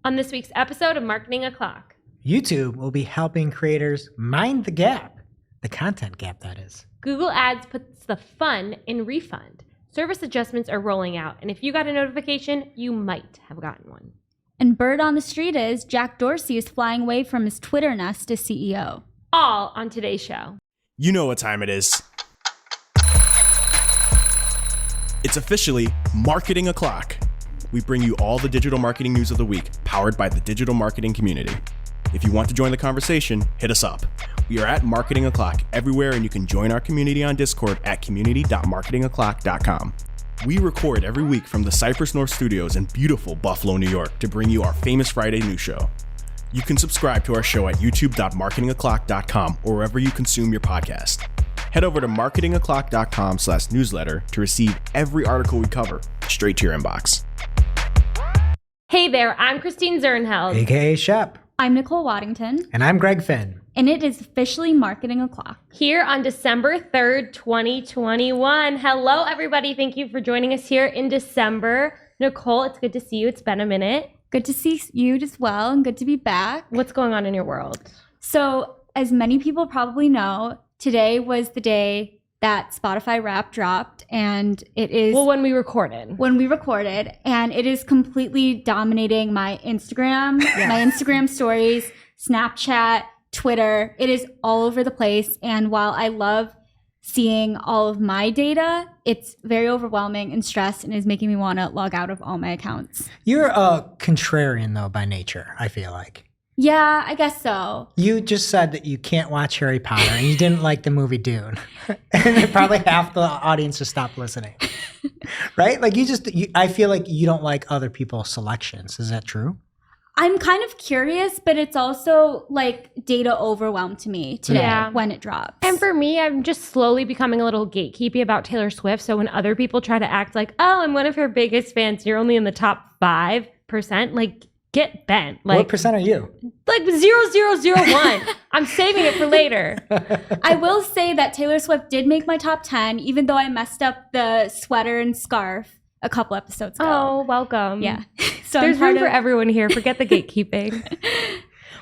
On this week's episode of Marketing O'Clock, YouTube will be helping creators mind the gap. The content gap, that is. Google Ads puts the fun in refund. Service adjustments are rolling out, and if you got a notification, you might have gotten one. And bird on the street is Jack Dorsey is flying away from his Twitter nest as CEO. All on today's show. You know what time it is. It's officially Marketing O'Clock. We bring you all the digital marketing news of the week, powered by the digital marketing community. If you want to join the conversation, hit us up. We are at Marketing O'Clock everywhere, and you can join our community on Discord at community.marketingoclock.com. We record every week from the Cypress North Studios in beautiful Buffalo, New York, to bring you our famous Friday news show. You can subscribe to our show at youtube.marketingoclock.com or wherever you consume your podcast. Head over to marketingoclock.com/newsletter to receive every article we cover straight to your inbox. Hey there, I'm Christine Zernheld. AKA Shep. I'm Nicole Waddington. And I'm Greg Finn. And it is officially Marketing O'Clock. Here on December 3rd, 2021. Hello, everybody. Thank you for joining us here in December. Nicole, it's good to see you. It's been a minute. Good to see you as well, and good to be back. What's going on in your world? So, as many people probably know, today was the day that Spotify Wrapped dropped, and it is... Well, when we recorded, and it is completely dominating my Instagram, my Instagram stories, Snapchat, Twitter. It is all over the place, and while I love seeing all of my data, it's very overwhelming and stressed, and is making me want to log out of all my accounts. You're a contrarian, though, by nature, I feel like. Yeah, I guess so. You just said that you can't watch Harry Potter and you didn't like the movie Dune. And probably half the audience just stopped listening. Right? Like I feel like you don't like other people's selections. Is that true? I'm kind of curious, but it's also like data overwhelmed to me today when it drops. And for me, I'm just slowly becoming a little gatekeepy about Taylor Swift. So when other people try to act like, oh, I'm one of her biggest fans, you're only in the top 5%, like, get bent. Like, what percent are you? Like 0.0001. I'm saving it for later. I will say that Taylor Swift did make my top 10, even though I messed up the sweater and scarf a couple episodes ago. Oh, welcome. Yeah. So there's room for everyone here. Forget the gatekeeping.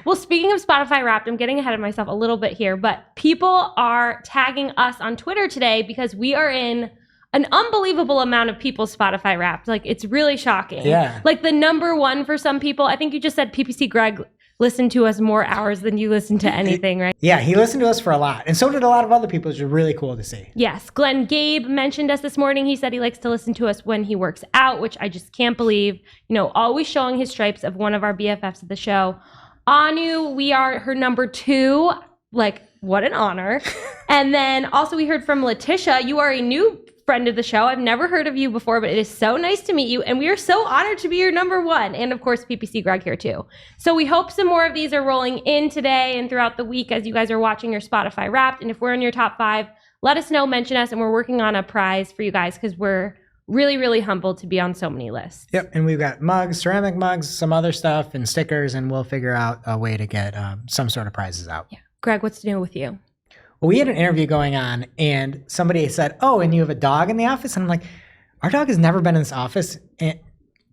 Well, speaking of Spotify Wrapped, I'm getting ahead of myself a little bit here, but people are tagging us on Twitter today because we are in an unbelievable amount of people Spotify Wrapped. Like, it's really shocking. Yeah. Like, the number one for some people, I think you just said PPC Greg listened to us more hours than you listen to anything, right? Yeah, he listened to us for a lot. And so did a lot of other people, which is really cool to see. Yes. Glenn Gabe mentioned us this morning. He said he likes to listen to us when he works out, which I just can't believe. You know, always showing his stripes of one of our BFFs at the show. Anu, we are her number 2. Like, what an honor. And then also we heard from Letitia. You are a new friend of the show. I've never heard of you before, but it is so nice to meet you. And we are so honored to be your number 1. And of course, PPC Greg here too. So we hope some more of these are rolling in today and throughout the week as you guys are watching your Spotify Wrapped. And if we're in your top 5, let us know, mention us, and we're working on a prize for you guys because we're really, really humbled to be on so many lists. Yep. And we've got mugs, ceramic mugs, some other stuff, and stickers, and we'll figure out a way to get some sort of prizes out. Yeah. Greg, what's new with you? Well, we had an interview going on, and somebody said, oh, and you have a dog in the office? And I'm like, our dog has never been in this office. And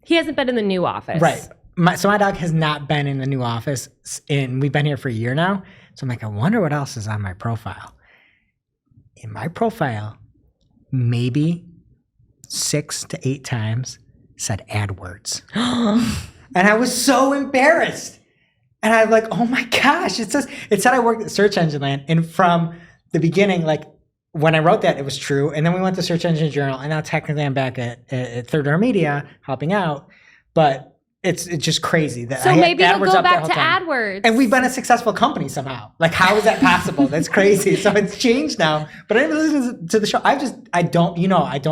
he hasn't been in the new office. Right. So my dog has not been in the new office, and we've been here for a year now. So I'm like, I wonder what else is on my profile. In my profile, maybe 6 to 8 times said AdWords. And I was so embarrassed. And I'm like, oh my gosh, it said I worked at Search Engine Land. And from the beginning, like when I wrote that, it was true. And then we went to Search Engine Journal, and now technically I'm back at Third Door Media helping out. But it's just crazy that so maybe we'll go back to AdWords. And we've been a successful company somehow. Like, how is that possible? That's crazy. So it's changed now. But I didn't listen to the show. I don't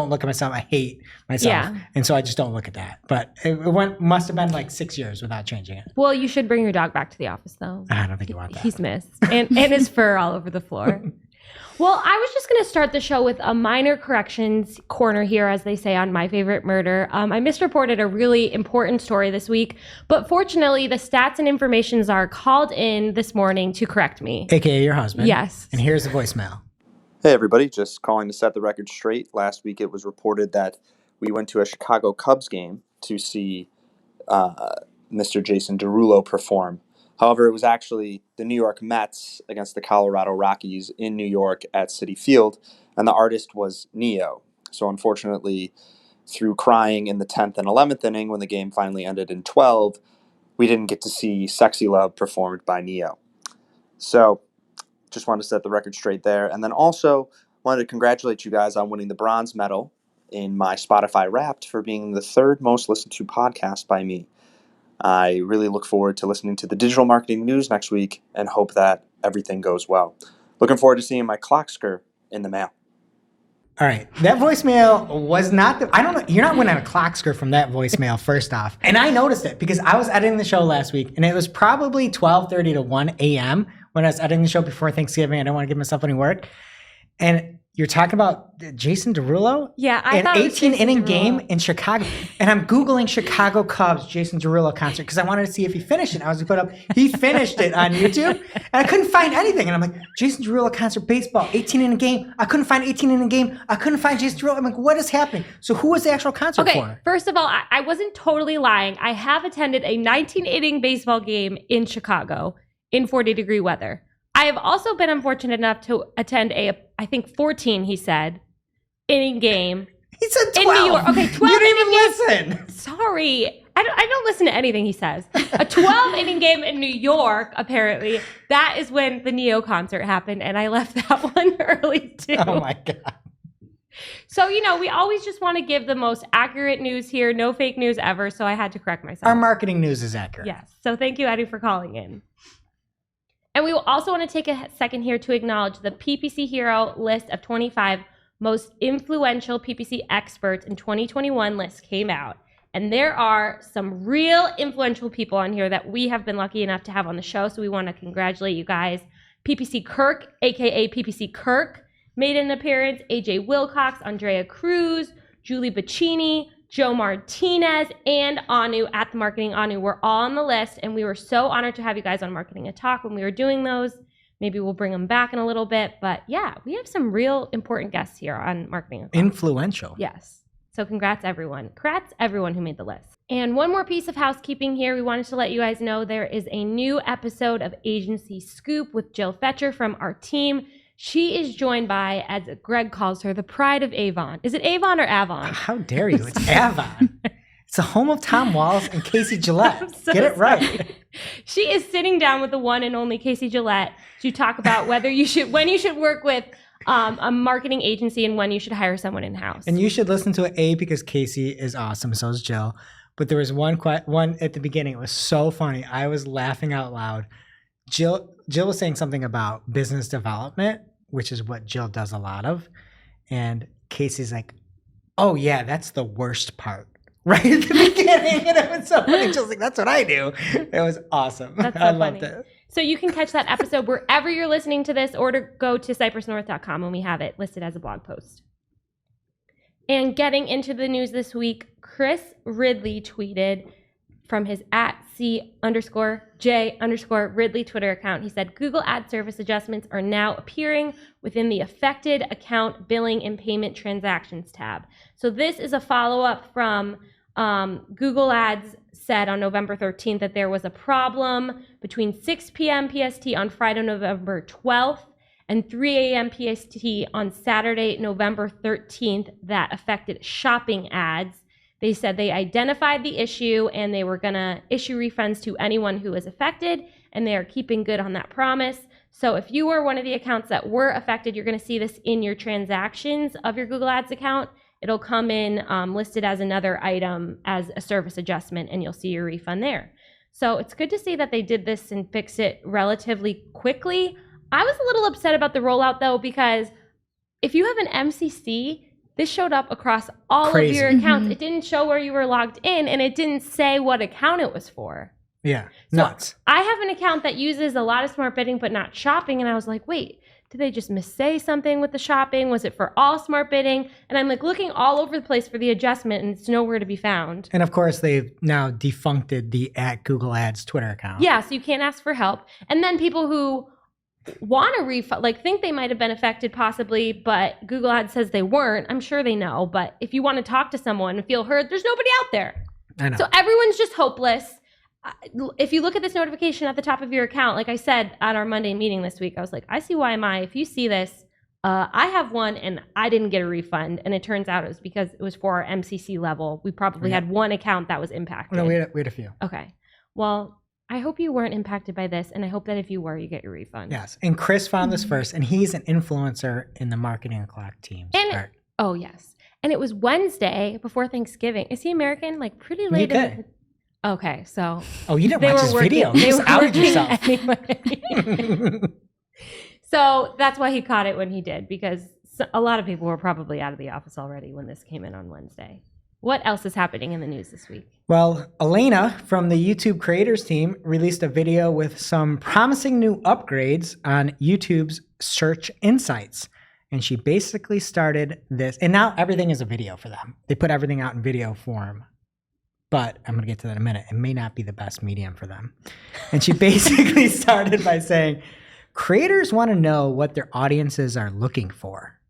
look at myself. I hate myself. Yeah. And so I just don't look at that. But it must have been like 6 years without changing it. Well, you should bring your dog back to the office, though. I don't think you want that. He's missed. And his fur all over the floor. Well, I was just going to start the show with a minor corrections corner here, as they say on My Favorite Murder. I misreported a really important story this week, but fortunately, the stats and information czar called in this morning to correct me. AKA your husband. Yes. And here's the voicemail. Hey, everybody. Just calling to set the record straight. Last week, it was reported that we went to a Chicago Cubs game to see Mr. Jason Derulo perform. However, it was actually the New York Mets against the Colorado Rockies in New York at Citi Field, and the artist was Neo. So unfortunately, through crying in the 10th and 11th inning when the game finally ended in 12, we didn't get to see Sexy Love performed by Neo. So just wanted to set the record straight there. And then also wanted to congratulate you guys on winning the bronze medal in my Spotify Wrapped for being the third most listened to podcast by me. I really look forward to listening to the digital marketing news next week and hope that everything goes well. Looking forward to seeing my Clocksker in the mail. All right. That voicemail was not I don't know. You're not winning a Clocksker from that voicemail, first off. And I noticed it because I was editing the show last week, and it was probably 12:30 to 1 a.m. when I was editing the show before Thanksgiving. I didn't want to give myself any work. And you're talking about Jason Derulo? Yeah, I thought an it was 18-inning Jason game Derulo. in Chicago. And I'm Googling Chicago Cubs Jason Derulo concert because I wanted to see if he finished it. I was going to put up, he finished it on YouTube, and I couldn't find anything. And I'm like, Jason Derulo concert baseball, 18-inning game. I couldn't find 18-inning game. I couldn't find Jason Derulo. I'm like, what is happening? So who was the actual concert Okay, for? first of all, I wasn't totally lying. I have attended a 19-inning baseball game in Chicago in 40-degree weather. I have also been unfortunate enough to attend I think 14, he said, inning game. He said 12. In New York. Okay, 12 You didn't even inning listen. Sorry. I don't listen to anything he says. A 12-inning game in New York, apparently. That is when the Neo concert happened, and I left that one early, too. Oh, my God. So, we always just want to give the most accurate news here. No fake news ever, so I had to correct myself. Our marketing news is accurate. Yes. So thank you, Eddie, for calling in. And we will also want to take a second here to acknowledge the PPC Hero list of 25 most influential PPC experts in 2021 list came out. And there are some real influential people on here that we have been lucky enough to have on the show. So we want to congratulate you guys. PPC Kirk, aka PPC Kirk, made an appearance. AJ Wilcox, Andrea Cruz, Julie Bacchini, Joe Martinez, and Anu at the Marketing Anu were all on the list, and we were so honored to have you guys on Marketing a Talk when we were doing those. Maybe we'll bring them back in a little bit, but yeah, we have some real important guests here on Marketing a Talk. Influential. Yes. So congrats everyone. Congrats everyone who made the list. And one more piece of housekeeping here. We wanted to let you guys know there is a new episode of Agency Scoop with Jill Fetcher from our team. She is joined by, as Greg calls her, the pride of Avon. Is it Avon or Avon? How dare you? It's Avon. It's the home of Tom Wallace and Casey Gillette. I'm so Get it right. sorry. She is sitting down with the one and only Casey Gillette to talk about when you should work with a marketing agency and when you should hire someone in-house. And you should listen to it, because Casey is awesome. So is Jill. But there was one at the beginning. It was so funny. I was laughing out loud. Jill was saying something about business development, which is what Jill does a lot of. And Casey's like, oh, yeah, that's the worst part. Right at the beginning. And it was so funny. Jill's like, that's what I do. It was awesome. That's so I funny. loved it. So you can catch that episode wherever you're listening to this, or to go to cypressnorth.com when we have it listed as a blog post. And getting into the news this week, Chris Ridley tweeted from his @C_J_Ridley Twitter account. He said, Google Ad Service adjustments are now appearing within the affected account billing and payment transactions tab. So this is a follow-up from Google Ads said on November 13th that there was a problem between 6 p.m. PST on Friday, November 12th and 3 a.m. PST on Saturday, November 13th that affected shopping ads. They said they identified the issue and they were going to issue refunds to anyone who was affected, and they are keeping good on that promise. So if you were one of the accounts that were affected, you're going to see this in your transactions of your Google Ads account. It'll come in listed as another item as a service adjustment, and you'll see your refund there. So it's good to see that they did this and fixed it relatively quickly. I was a little upset about the rollout, though, because if you have an MCC, this showed up across all of your accounts. It didn't show where you were logged in, and it didn't say what account it was for. Yeah, So nuts. I have an account that uses a lot of smart bidding, but not shopping, and I was like, wait, did they just missay something with the shopping? Was it for all smart bidding? And I'm like looking all over the place for the adjustment, and it's nowhere to be found. And of course, they've now defuncted the @Google Ads Twitter account. Yeah, so you can't ask for help. And then people who want a refund, like think they might have been affected possibly, but Google Ads says they weren't. I'm sure they know, but if you want to talk to someone and feel heard, there's nobody out there. I know. So everyone's just hopeless. if you look at this notification at the top of your account, like I said at our Monday meeting this week, I was like, ICYMI, if you see this, I have one and I didn't get a refund. And it turns out it was because it was for our MCC level. We probably had one account that was impacted. No, we had a few. Okay. Well, I hope you weren't impacted by this. And I hope that if you were, you get your refund. Yes. And Chris found this first, and he's an influencer in the Marketing O'Clock team. And oh, yes. And it was Wednesday before Thanksgiving. Is he American? Like pretty late. Okay. So. Oh, you didn't watch his video. You just outed yourself. Anyway. So that's why he caught it when he did, because a lot of people were probably out of the office already when this came in on Wednesday. What else is happening in the news this week? Well, Elena from the YouTube creators team released a video with some promising new upgrades on YouTube's search insights. And she basically started this, and now everything is a video for them. They put everything out in video form. But I'm going to get to that in a minute. It may not be the best medium for them. And she basically started by saying, creators want to know what their audiences are looking for.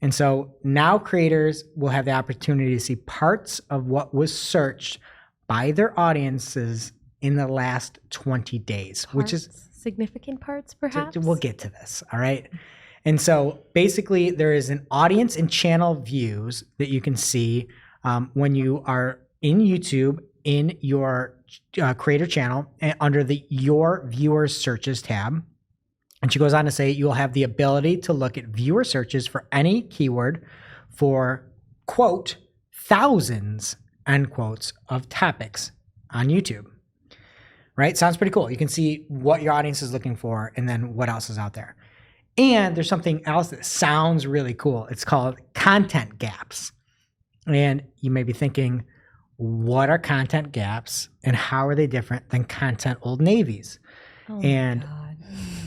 And so now creators will have the opportunity to see parts of what was searched by their audiences in the last 20 days, which is significant parts, perhaps. We'll get to this. All right. And so basically there is an audience and channel views that you can see when you are in YouTube in your creator channel and under the Your Viewers Searches tab. And she goes on to say you'll have the ability to look at viewer searches for any keyword for, quote, thousands, end quotes, of topics on YouTube. Right? Sounds pretty cool. You can see what your audience is looking for and then what else is out there. And there's something else that sounds really cool. It's called content gaps. And you may be thinking, what are content gaps and how are they different than content Old Navies? Oh and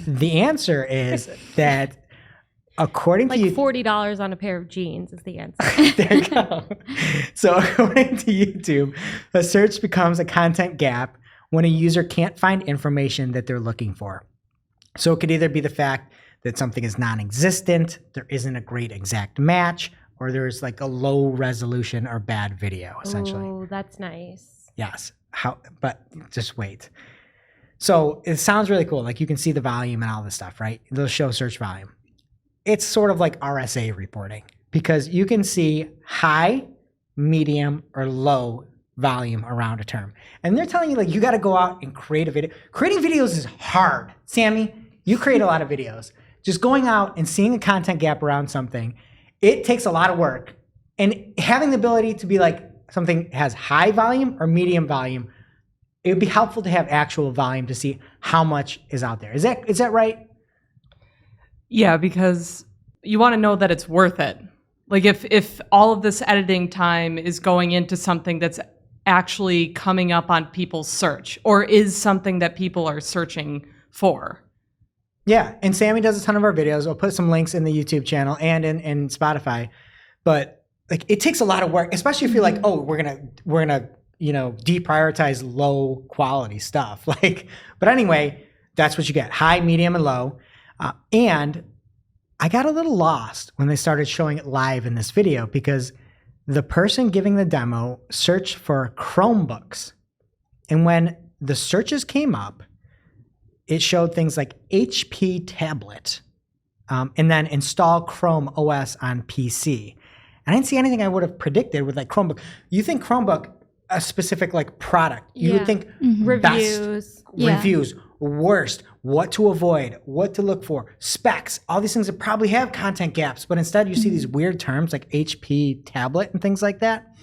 the answer is that according to $40 on a pair of jeans is the answer. There you go. So according to YouTube, a search becomes a content gap when a user can't find information that they're looking for. So it could either be the fact that something is non-existent, there isn't a great exact match, or there's like a low resolution or bad video, essentially. Oh, that's nice. Yes. But just wait. So it sounds really cool. Like you can see the volume and all this stuff, right? They'll show search volume. It's sort of like RSA reporting because you can see high, medium, or low volume around a term. And they're telling you like you got to go out and create a video. Creating videos is hard. Sammy, you create a lot of videos. Just going out and seeing a content gap around something, it takes a lot of work. And having the ability to be like something has high volume or medium volume, it would be helpful to have actual volume to see how much is out there. Is that right? Yeah, because you want to know that it's worth it. Like if all of this editing time is going into something that's actually coming up on people's search or is something that people are searching for. Yeah, and Sammy does a ton of our videos. I'll put some links in the YouTube channel and in Spotify. But like it takes a lot of work, especially if you're like, oh, we're gonna deprioritize low quality stuff. But anyway, that's what you get: high, medium, and low. And I got a little lost when they started showing it live in this video because the person giving the demo searched for Chromebooks, and when the searches came up, it showed things like HP tablet, and then install Chrome OS on PC. And I didn't see anything I would have predicted with like Chromebook. You think Chromebook, a specific like product, you would think best, reviews, worst, what to avoid, what to look for, specs, all these things that probably have content gaps, but instead you see these weird terms like HP tablet and things like that.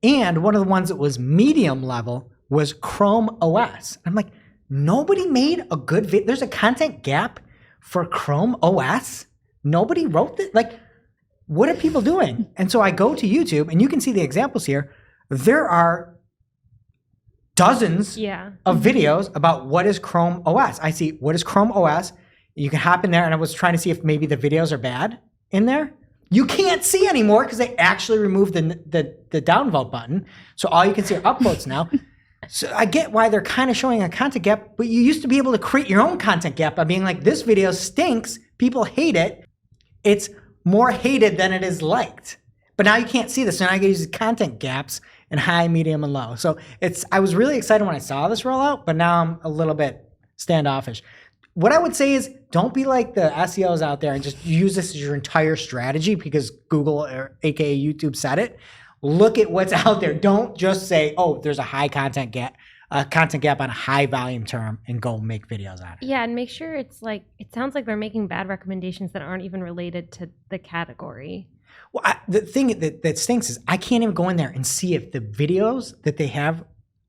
And one of the ones that was medium level was Chrome OS. I'm like, nobody made a good video. There's a content gap for Chrome OS. Nobody wrote it. Like, what are people doing? And so I go to YouTube and you can see the examples here. There are dozens of videos about what is Chrome OS. I see what is Chrome OS. You can hop in there, and I was trying to see if maybe the videos are bad in there. You can't see anymore because they actually removed the downvote button. So all you can see are upvotes now. So I get why they're kind of showing a content gap, but you used to be able to create your own content gap by being like, this video stinks, people hate it. It's more hated than it is liked. But now you can't see this, so now I can use content gaps and high, medium, and low. So I was really excited when I saw this rollout, but now I'm a little bit standoffish. What I would say is don't be like the SEOs out there and just use this as your entire strategy because Google or aka YouTube said it. Look at what's out there. Don't just say, oh, there's a high content gap on a high volume term and go make videos on it. Yeah, and make sure it sounds like they're making bad recommendations that aren't even related to the category. Well, the thing that stinks is I can't even go in there and see if the videos that they have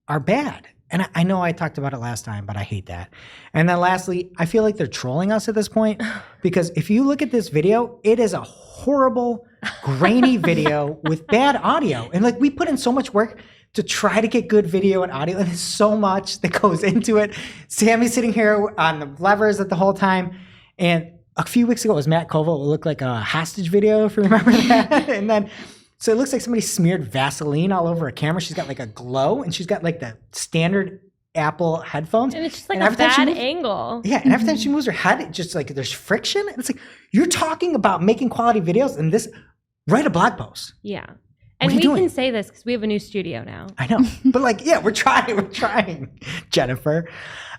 are bad. And I know I talked about it last time, but I hate that. And then lastly, I feel like they're trolling us at this point because if you look at this video, it is a horrible, grainy video with bad audio. And like we put in so much work to try to get good video and audio, and there's so much that goes into it. Sammy's sitting here on the levers the whole time. And a few weeks ago, it was Matt Koval. It looked like a hostage video, if you remember that. And then so it looks like somebody smeared Vaseline all over a camera. She's got like a glow, and she's got like the standard Apple headphones. And it's just like a bad angle. Yeah, and every time she moves her head, it just like there's friction. And it's like, you're talking about making quality videos, and write a blog post. Yeah. And we can say this because we have a new studio now. I know. But like, yeah, we're trying, Jennifer.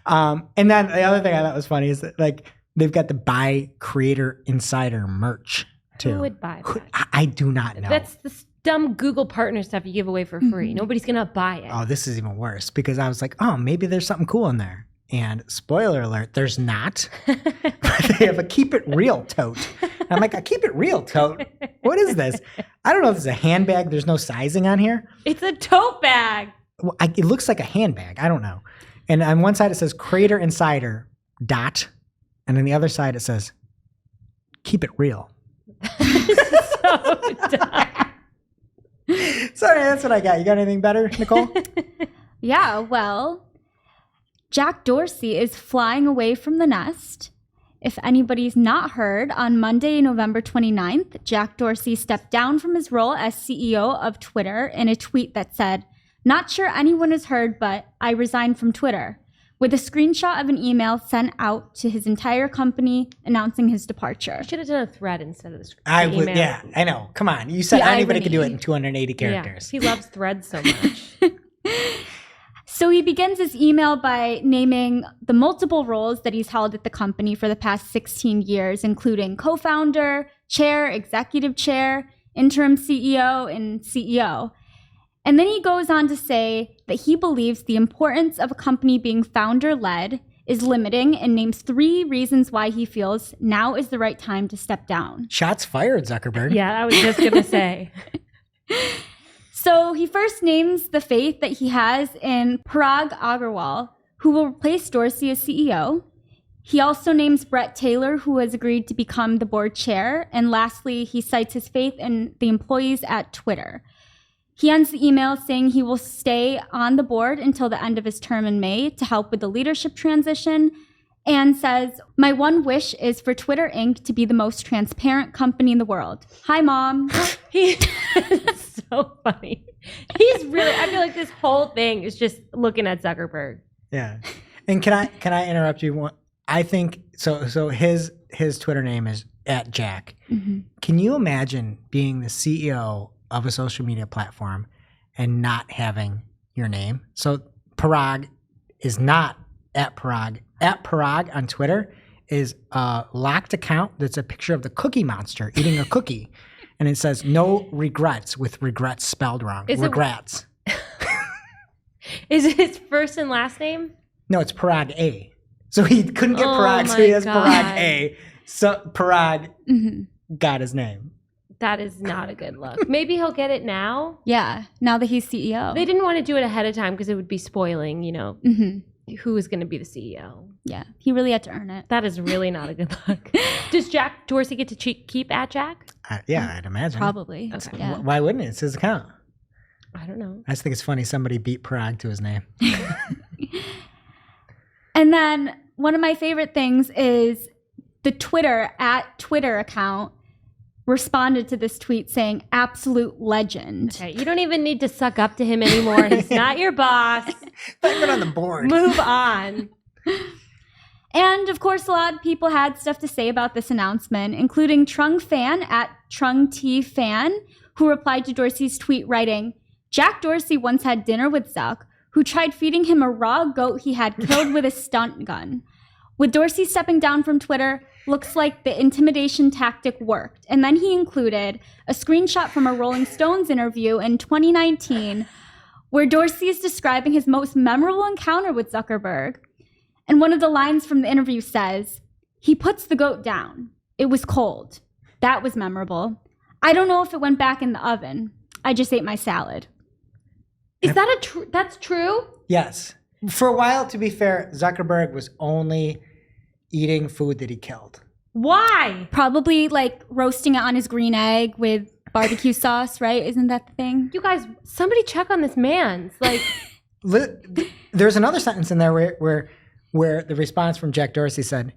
And then the other thing I thought was funny is that like they've got the Buy Creator Insider merch. Too. Who would buy that? I do not know. That's the dumb Google partner stuff you give away for free. Nobody's going to buy it. Oh, this is even worse because I was like, oh, maybe there's something cool in there. And spoiler alert, there's not. They have a Keep It Real tote. I'm like, a Keep It Real tote? What is this? I don't know if this is a handbag. There's no sizing on here. It's a tote bag. Well, it looks like a handbag. I don't know. And on one side it says Creator Insider ... And on the other side it says Keep It Real. So dumb. Sorry, that's what I got. You got anything better, Nicole? Yeah, well, Jack Dorsey is flying away from the nest. If anybody's not heard, on Monday, November 29th, Jack Dorsey stepped down from his role as CEO of Twitter in a tweet that said, "Not sure anyone has heard, but I resigned from Twitter," with a screenshot of an email sent out to his entire company announcing his departure. You should have done a thread instead of the would, email. yeah, I know. Come on. You said The anybody irony. could do it in 280 characters. Yeah, he loves threads so much. So he begins his email by naming the multiple roles that he's held at the company for the past 16 years, including co-founder, chair, executive chair, interim CEO, and CEO. And then he goes on to say that he believes the importance of a company being founder-led is limiting and names 3 reasons why he feels now is the right time to step down. Shots fired, Zuckerberg. Yeah, I was just going to say. So he first names the faith that he has in Parag Agrawal, who will replace Dorsey as CEO. He also names Brett Taylor, who has agreed to become the board chair. And lastly, he cites his faith in the employees at Twitter. He ends the email saying he will stay on the board until the end of his term in May to help with the leadership transition, and says, "My one wish is for Twitter Inc. to be the most transparent company in the world. Hi, Mom." He's so funny. He's really, I feel like this whole thing is just looking at Zuckerberg. Yeah. And can I interrupt you? I think so his Twitter name is @Jack. Mm-hmm. Can you imagine being the CEO of a social media platform and not having your name? So Parag is not @Parag. @Parag on Twitter is a locked account that's a picture of the Cookie Monster eating a cookie. And it says no regrets with regrets spelled wrong. Regrets. Is it his first and last name? No, it's Parag A. So he couldn't get Parag, so he has Parag A. So Parag got his name. That is not a good look. Maybe he'll get it now. Yeah, now that he's CEO. They didn't want to do it ahead of time because it would be spoiling, who is going to be the CEO. Yeah, he really had to earn it. That is really not a good look. Does Jack Dorsey get to keep @Jack? Yeah, I'd imagine. Probably. Okay. Yeah. Why wouldn't it? It's his account. I don't know. I just think it's funny somebody beat Parag to his name. And then one of my favorite things is the Twitter account responded to this tweet saying, "Absolute legend." Okay, you don't even need to suck up to him anymore. He's not your boss. I've been on the board. Move on. And of course, a lot of people had stuff to say about this announcement, including Trung Fan @TrungTFan, who replied to Dorsey's tweet writing, Jack Dorsey once had dinner with Zuck, who tried feeding him a raw goat he had killed with a stunt gun. With Dorsey stepping down from Twitter, looks like the intimidation tactic worked. And then he included a screenshot from a Rolling Stones interview in 2019 where Dorsey is describing his most memorable encounter with Zuckerberg. And one of the lines from the interview says, "He puts the goat down. It was cold. That was memorable. I don't know if it went back in the oven. I just ate my salad." Is that that's true? Yes. For a while, to be fair, Zuckerberg was only eating food that he killed. Why? Probably like roasting it on his green egg with barbecue sauce, right? Isn't that the thing? You guys, somebody check on this man's. Like, There's another sentence in there where the response from Jack Dorsey said,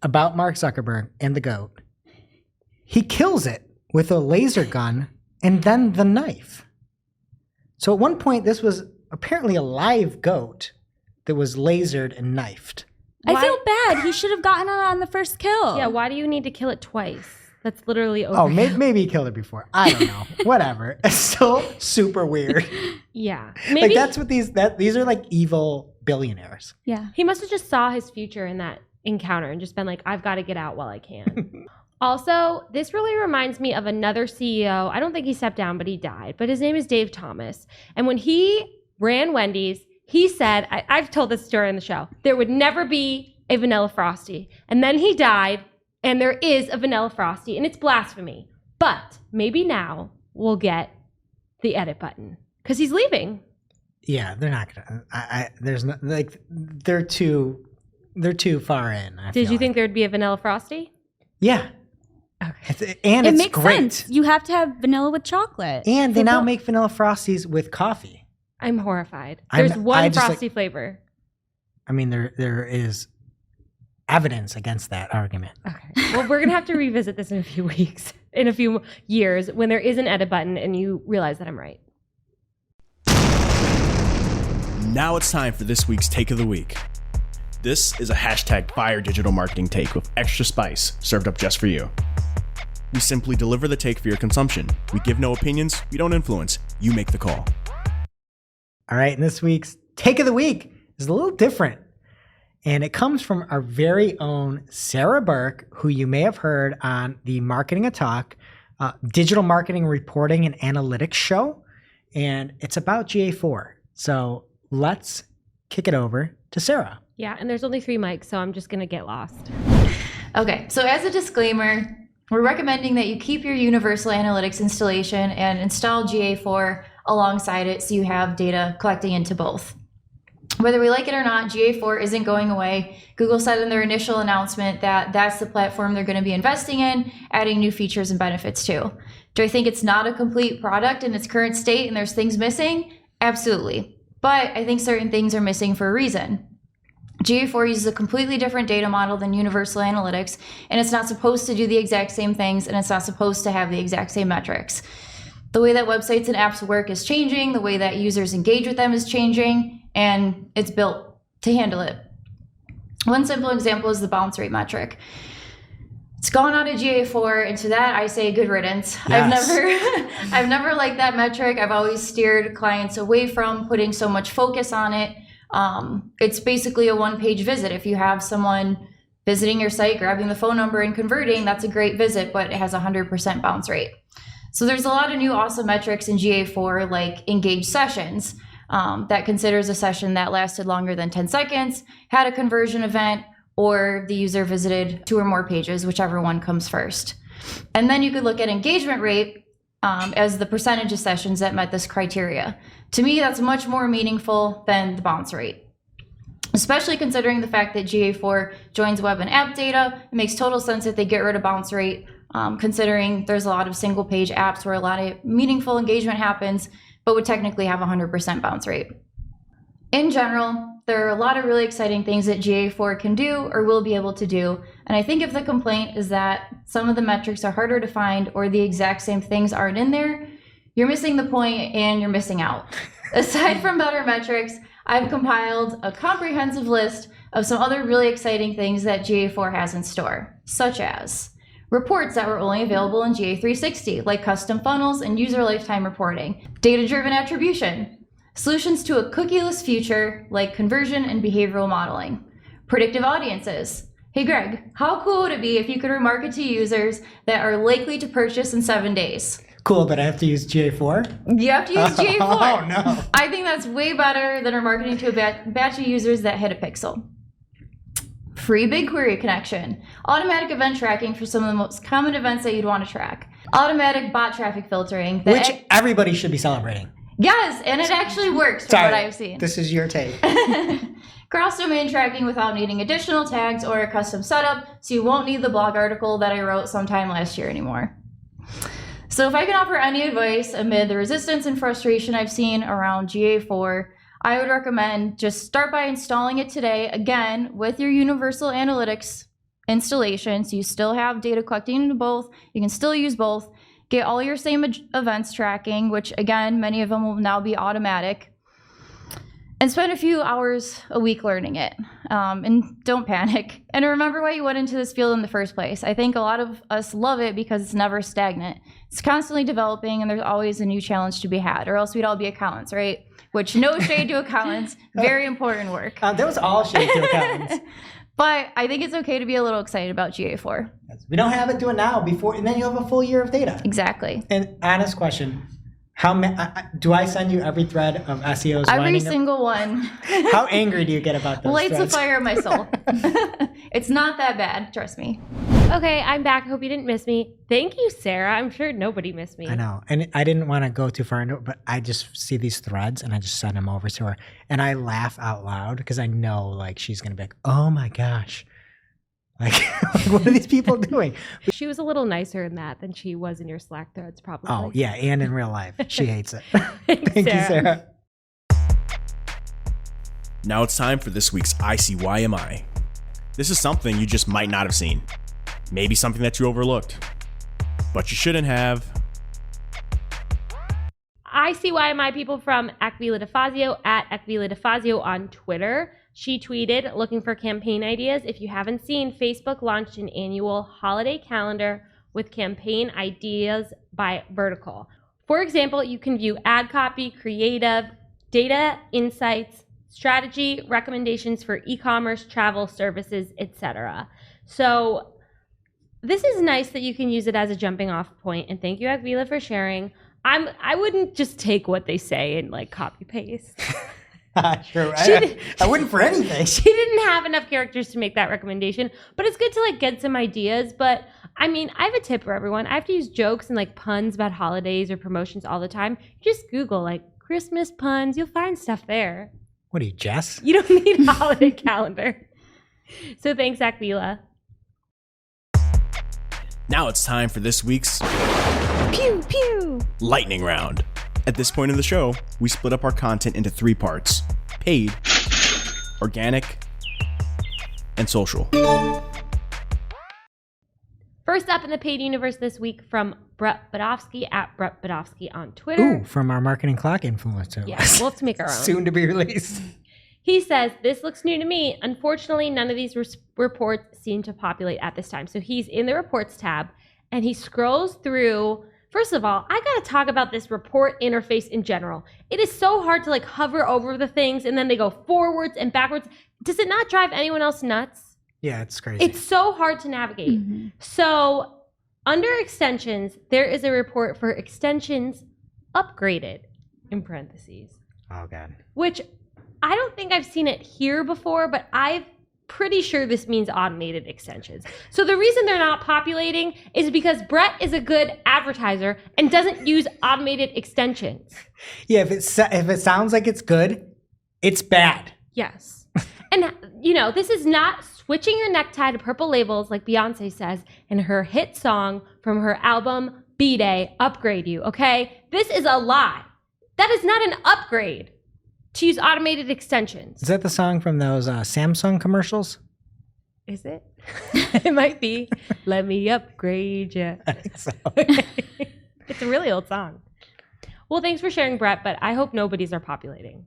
about Mark Zuckerberg and the goat, he kills it with a laser gun and then the knife. So at one point, this was apparently a live goat that was lasered and knifed. I feel bad. He should have gotten it on the first kill. yeah, why do you need to kill it twice? That's literally over. Oh, maybe he killed it before. I don't know. Whatever. It's still super weird. Yeah. Like Maybe that's what these are like evil billionaires. Yeah. he must have just saw his future in that encounter and just been like, I've got to get out while I can. Also, this really reminds me of another CEO. I don't think he stepped down, but he died. But his name is Dave Thomas. And when he ran Wendy's, he said, I've told this story on the show, there would never be a Vanilla Frosty. And then he died, and there is a Vanilla Frosty, and it's blasphemy. But maybe now we'll get the edit button because he's leaving. Yeah, they're not gonna. There's no like they're too far in. Did you think there'd be a Vanilla Frosty? Yeah. Okay. And It it's makes great. sense. You have to have vanilla with chocolate. And they now make Vanilla Frosties with coffee. I'm horrified. I'm- There's one I just, Frosty flavor. I mean, there is evidence against that argument. Okay. Well, we're going to have to revisit this in a few weeks, in a few years, when there is an edit button and you realize that I'm right. Now it's time for this week's Take of the Week. This is a hashtag fire digital marketing take with extra spice served up just for you. We simply deliver the take for your consumption. We give no opinions, we don't influence, you make the call. All right, and this week's Take of the Week is a little different. And it comes from our very own Sarah Burke, who you may have heard on the Marketing a Talk digital marketing reporting and analytics show. And it's about GA4. So let's kick it over to Sarah. Yeah, and there's only 3 mics, so I'm just going to get lost. Okay, so as a disclaimer, we're recommending that you keep your Universal Analytics installation and install GA4 alongside it so you have data collecting into both. Whether we like it or not, GA4 isn't going away. Google said in their initial announcement that that's the platform they're going to be investing in, adding new features and benefits to. Do I think it's not a complete product in its current state and there's things missing? Absolutely. But I think certain things are missing for a reason. GA4 uses a completely different data model than Universal Analytics, and it's not supposed to do the exact same things, and it's not supposed to have the exact same metrics. The way that websites and apps work is changing, the way that users engage with them is changing, and it's built to handle it. One simple example is the bounce rate metric. It's gone out of GA4, and to that I say good riddance. Yes. I've never liked that metric. I've always steered clients away from putting so much focus on it. It's basically a one-page visit. If you have someone visiting your site, grabbing the phone number and converting, that's a great visit, but it has a 100% bounce rate. So there's a lot of new awesome metrics in GA4, like engaged sessions, that considers a session that lasted longer than 10 seconds, had a conversion event, or the user visited 2 or more pages, whichever one comes first. And then you could look at engagement rate as the percentage of sessions that met this criteria. To me, that's much more meaningful than the bounce rate, especially considering the fact that GA4 joins web and app data. It makes total sense that they get rid of bounce rate, considering there's a lot of single page apps where a lot of meaningful engagement happens, but would technically have 100% bounce rate. In general, there are a lot of really exciting things that GA4 can do or will be able to do. And I think if the complaint is that some of the metrics are harder to find or the exact same things aren't in there, you're missing the point and you're missing out. Aside from better metrics, I've compiled a comprehensive list of some other really exciting things that GA4 has in store, such as Reports that were only available in GA360, like custom funnels and user lifetime reporting. Data-driven attribution. Solutions to a cookieless future, like conversion and behavioral modeling. Predictive audiences. Hey Greg, how cool would it be if you could remarket to users that are likely to purchase in 7 days? Cool, but I have to use GA4? You have to use GA4. Oh, no. I think that's way better than remarketing to a batch of users that hit a pixel. Free BigQuery connection. Automatic event tracking for some of the most common events that you'd want to track. Automatic bot traffic filtering. Which everybody should be celebrating. Yes, and it actually works from what I've seen. This is your take. Cross-domain tracking without needing additional tags or a custom setup, so you won't need the blog article that I wrote sometime last year anymore. So if I can offer any advice amid the resistance and frustration I've seen around GA4, I would recommend just start by installing it today, again, with your Universal Analytics installation, so you still have data collecting into both. You can still use both. Get all your same events tracking, which, again, many of them will now be automatic. And spend a few hours a week learning it. And don't panic. And remember why you went into this field in the first place. I think a lot of us love it because it's never stagnant. It's constantly developing, and there's always a new challenge to be had, or else we'd all be accountants, right? Which, no shade to accountants, very important work. That was all shade to accountants. But I think it's okay to be a little excited about GA4. We don't have it, do it now, before, and then you'll have a full year of data. Exactly. And honest question, do I send you every thread of SEOs? Every single one. How angry do you get about those Lights threads? a fire in my soul. It's not that bad, trust me. Okay, I'm back. Hope you didn't miss me. Thank you, Sarah. I'm sure nobody missed me. I know. And I didn't want to go too far into it, but I just see these threads and I just send them over to her. And I laugh out loud because I know like she's going to be like, oh my gosh. Like, what are these people doing? She was a little nicer in that than she was in your Slack threads, probably. Oh, yeah. And in real life. She hates it. Thanks, Thank you, Sarah. Now it's time for this week's ICYMI. This is something you just might not have seen. Maybe something that you overlooked. But you shouldn't have. ICYMI people from Akvile DeFazio at Akvile DeFazio on Twitter. She tweeted, looking for campaign ideas. If you haven't seen, Facebook launched an annual holiday calendar with campaign ideas by vertical. For example, you can view ad copy, creative, data insights, strategy, recommendations for e-commerce, travel, services, etc. So this is nice that you can use it as a jumping off point. And thank you, Akvile, for sharing. I wouldn't just take what they say and like copy paste. Sure. I wouldn't for anything. She didn't have enough characters to make that recommendation, but it's good to like get some ideas. But I mean, I have a tip for everyone. I have to use jokes and like puns about holidays or promotions all the time. Just Google like Christmas puns. You'll find stuff there. What are you, Jess? You don't need a holiday calendar. So thanks, Akvile. Now it's time for this week's Pew, pew. lightning round. At this point in the show, we split up our content into 3 parts: paid, organic, and social. First up in the paid universe this week from Brett Badofsky at Brett Badofsky on Twitter. Ooh, from our marketing clock influencer. Yeah, we'll have to make our own. Soon to be released. He says, this looks new to me. Unfortunately, none of these reports seem to populate at this time. So he's in the reports tab and he scrolls through. First of all, I got to talk about this report interface in general. It is so hard to like hover over the things and then they go forwards and backwards. Does it not drive anyone else nuts? Yeah, it's crazy. It's so hard to navigate. Mm-hmm. So under extensions, there is a report for extensions upgraded in parentheses. Oh, God. Which I don't think I've seen it here before, but I'm pretty sure this means automated extensions. So the reason they're not populating is because Brett is a good advertiser and doesn't use automated extensions. Yeah, if it sounds like it's good, it's bad. Yes. And, you know, this is not switching your necktie to purple labels like Beyonce says in her hit song from her album B-Day, Upgrade You, okay? This is a lie. That is not an upgrade to use automated extensions. Is that the song from those Samsung commercials? Is it? It might be. Let me upgrade you. I think so. It's a really old song. Well, thanks for sharing, Brett, but I hope nobodies are populating.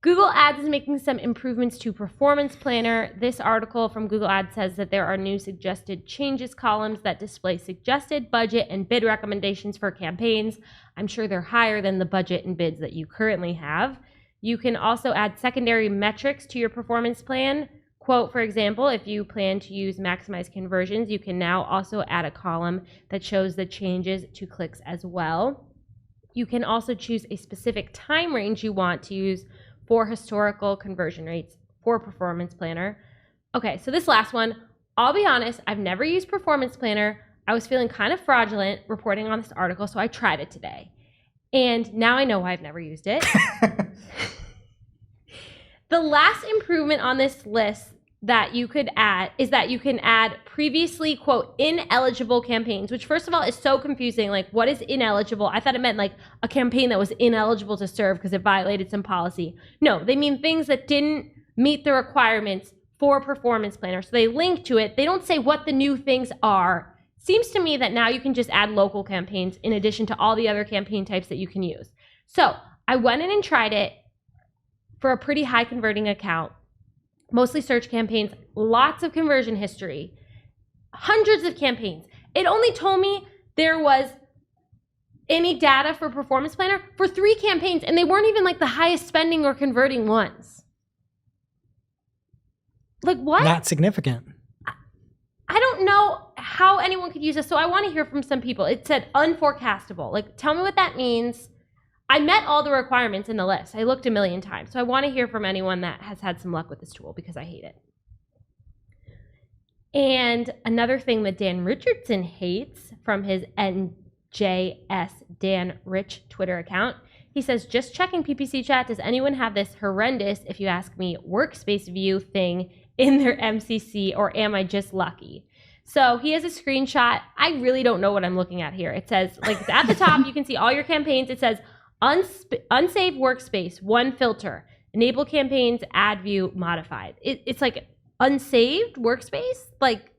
Google Ads is making some improvements to Performance Planner. This article from Google Ads says that there are new suggested changes columns that display suggested budget and bid recommendations for campaigns. I'm sure they're higher than the budget and bids that you currently have. You can also add secondary metrics to your performance plan. Quote, for example, if you plan to use maximize conversions, you can now also add a column that shows the changes to clicks as well. You can also choose a specific time range you want to use for historical conversion rates for Performance Planner. Okay, so this last one, I'll be honest, I've never used Performance Planner. I was feeling kind of fraudulent reporting on this article, so I tried it today. And now I know why I've never used it. The last improvement on this list that you could add is that you can add previously, quote, ineligible campaigns, which first of all is so confusing. Like, what is ineligible? I thought it meant like a campaign that was ineligible to serve because it violated some policy. No, they mean things that didn't meet the requirements for Performance Planner. So they link to it. They don't say what the new things are. Seems to me that now you can just add local campaigns in addition to all the other campaign types that you can use. So I went in and tried it for a pretty high converting account. Mostly search campaigns, lots of conversion history, hundreds of campaigns. It only told me there was any data for Performance Planner for 3 campaigns, and they weren't even like the highest spending or converting ones. Like, what? Not significant. I don't know how anyone could use this, so I want to hear from some people. It said unforecastable. Like, tell me what that means. I met all the requirements in the list. I looked a million times. So I want to hear from anyone that has had some luck with this tool because I hate it. And another thing that Dan Richardson hates from his NJS Dan Rich Twitter account, he says, just checking PPC chat, does anyone have this horrendous, if you ask me, workspace view thing in their MCC, or am I just lucky? So he has a screenshot. I really don't know what I'm looking at here. It says, like, it's at the top, you can see all your campaigns. It says, unsaved workspace, 1 filter, enable campaigns, add view, modified. It's like unsaved workspace, like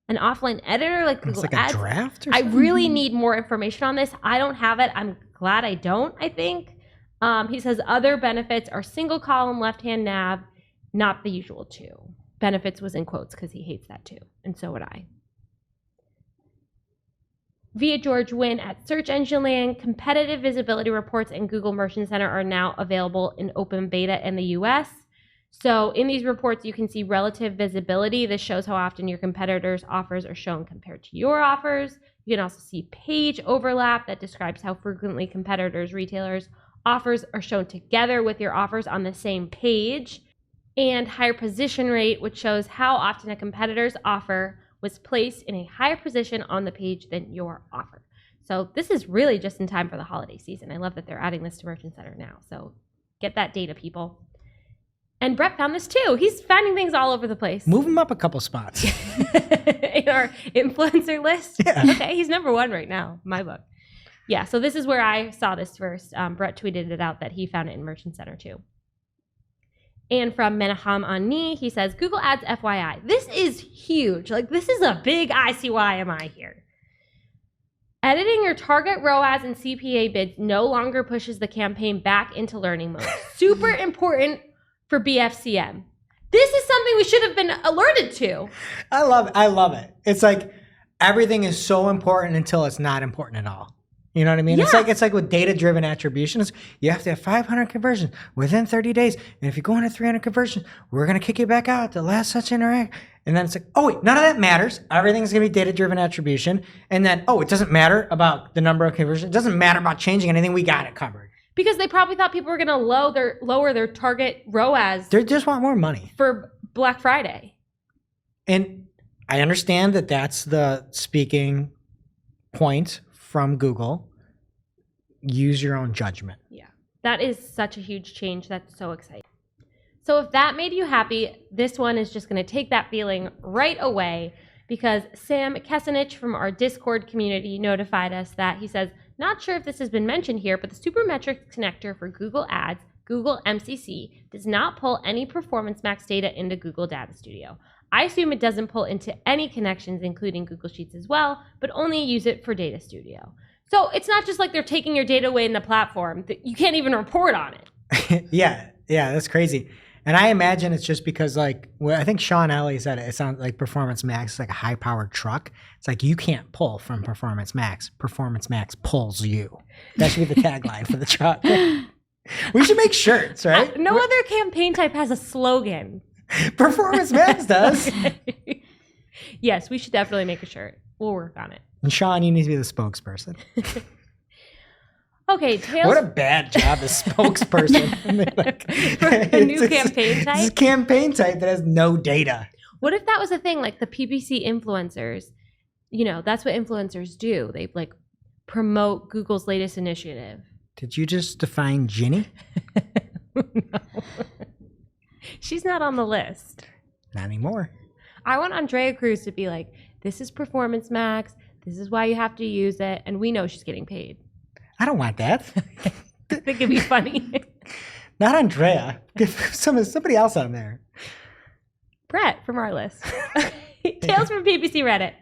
an offline editor, like Google It's like Ads. a draft or I something? really need more information on this. I don't have it. I'm glad I don't, I think. He says other benefits are single column left-hand nav, not the usual 2. Benefits was in quotes because he hates that too, and so would I. Via George Wynn at Search Engine Land, competitive visibility reports in Google Merchant Center are now available in open beta in the US. So in these reports, you can see relative visibility. This shows how often your competitors' offers are shown compared to your offers. You can also see page overlap that describes how frequently competitors' retailers' offers are shown together with your offers on the same page. And higher position rate, which shows how often a competitor's offer was placed in a higher position on the page than your offer. So this is really just in time for the holiday season. I love that they're adding this to Merchant Center now. So get that data, people. And Brett found this too. He's finding things all over the place. Move him up a couple spots. In our influencer list. Yeah. Okay, he's number 1 right now, my book. Yeah, so this is where I saw this first. Brett tweeted it out that he found it in Merchant Center too. And from Menaham Ani, he says, Google Ads FYI. This is huge. Like, this is a big ICYMI here. Editing your target ROAS and CPA bids no longer pushes the campaign back into learning mode. Super important for BFCM. This is something we should have been alerted to. I love it. It's like everything is so important until it's not important at all. You know what I mean? Yeah. It's like with data-driven attribution, you have to have 500 conversions within 30 days. And if you go into 300 conversions, we're going to kick you back out the last such interact. And then it's like, oh, wait, none of that matters. Everything's going to be data-driven attribution. And then, oh, it doesn't matter about the number of conversions. It doesn't matter about changing anything. We got it covered. Because they probably thought people were going to lower their target ROAS They just want more money. for Black Friday. And I understand that that's the speaking point from Google. Use your own judgment. Yeah, that is such a huge change. That's so exciting. So if that made you happy, this one is just going to take that feeling right away, because Sam Kesenich from our Discord community notified us that he says, not sure if this has been mentioned here, but the Supermetrics connector for Google Ads, Google MCC, does not pull any Performance Max data into Google Data Studio. I assume it doesn't pull into any connections, including Google Sheets as well, but only use it for Data Studio. So it's not just like they're taking your data away in the platform. You can't even report on it. Yeah. Yeah, that's crazy. And I imagine it's just because, like, I think Sean Ellie said it. It sounds like Performance Max is like a high-powered truck. It's like you can't pull from Performance Max. Performance Max pulls you. That should be the tagline for the truck. We should make shirts, right? No other campaign type has a slogan. Performance Max does. Yes, we should definitely make a shirt. We'll work on it. And Sean, you need to be the spokesperson. Okay, Tails. What a bad job as spokesperson. For a new campaign type? It's a campaign type that has no data. What if that was a thing, like the PPC influencers? You know, that's what influencers do. They like promote Google's latest initiative. Did you just define Ginny? No. She's not on the list. Not anymore. I want Andrea Cruz to be like, this is Performance Max. This is why you have to use it. And we know she's getting paid. I don't want that. I think it'd be funny. Not Andrea. Give somebody else on there. Brett from our list. Tales from PPC Reddit.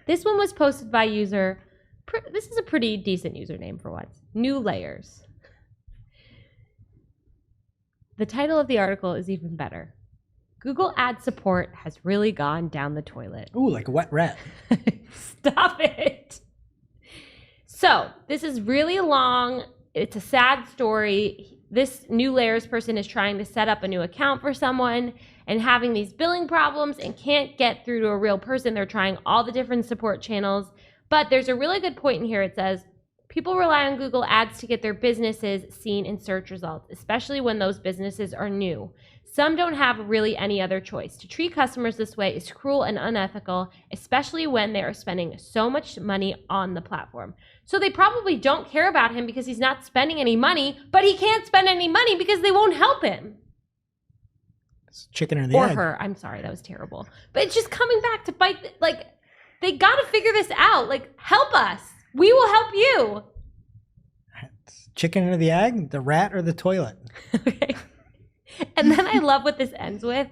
This one was posted by user. This is a pretty decent username for once. New Layers. The title of the article is even better. Google ad support has really gone down the toilet. Ooh, like a wet rat. Stop it. So this is really long. It's a sad story. This New Layers person is trying to set up a new account for someone and having these billing problems and can't get through to a real person. They're trying all the different support channels. But there's a really good point in here. It says, people rely on Google Ads to get their businesses seen in search results, especially when those businesses are new. Some don't have really any other choice. To treat customers this way is cruel and unethical, especially when they are spending so much money on the platform. So they probably don't care about him because he's not spending any money, but he can't spend any money because they won't help him. It's chicken or the Or egg. her. I'm sorry, that was terrible. But it's just coming back to bite. Like, they got to figure this out. Like, help us. We will help you. It's chicken or the egg, the rat or the toilet. Okay. And then I love what this ends with.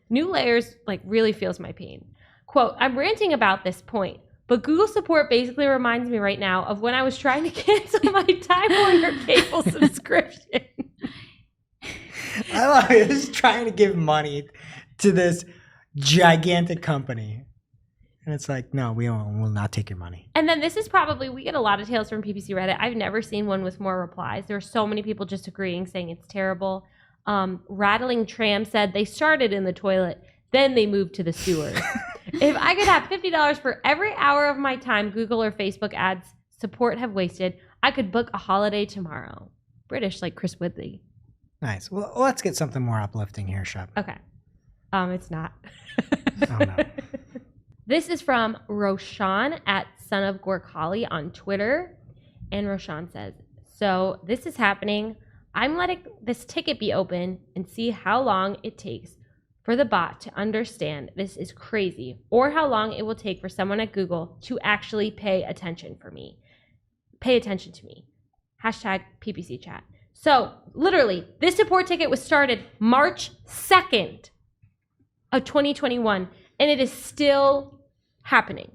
New Layers like really feels my pain. Quote, I'm ranting about this point, but Google support basically reminds me right now of when I was trying to cancel my Time Warner cable subscription. I love it. Just trying to give money to this gigantic company. And it's like, no, we'll not take your money. And then this is probably, we get a lot of tales from PPC Reddit. I've never seen one with more replies. There are so many people just agreeing, saying it's terrible. Rattling Tram said they started in the toilet, then they moved to the sewer. If I could have $50 for every hour of my time Google or Facebook ads support have wasted, I could book a holiday tomorrow. British like Chris Whitley. Nice. Well, let's get something more uplifting here, Shep. Okay. It's not. Oh, no. This is from Roshan at Son of Gorkhali on Twitter. And Roshan says, so this is happening. I'm letting this ticket be open and see how long it takes for the bot to understand this is crazy, or how long it will take for someone at Google to actually pay attention to me. Hashtag PPC chat. So literally, this support ticket was started March 2nd of 2021, and it is still happening.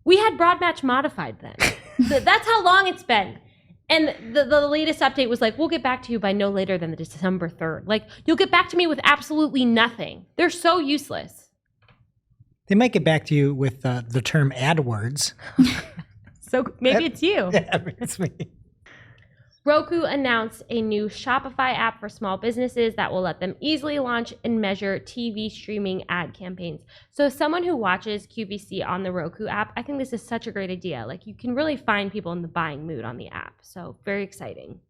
We had broad match modified then. That's how long it's been. And the latest update was like, we'll get back to you by no later than the December 3rd. Like, you'll get back to me with absolutely nothing. They're so useless. They might get back to you with the term AdWords. So maybe it's you. Yeah, it's me. Roku announced a new Shopify app for small businesses that will let them easily launch and measure TV streaming ad campaigns. So as someone who watches QVC on the Roku app, I think this is such a great idea. Like, you can really find people in the buying mood on the app. So very exciting.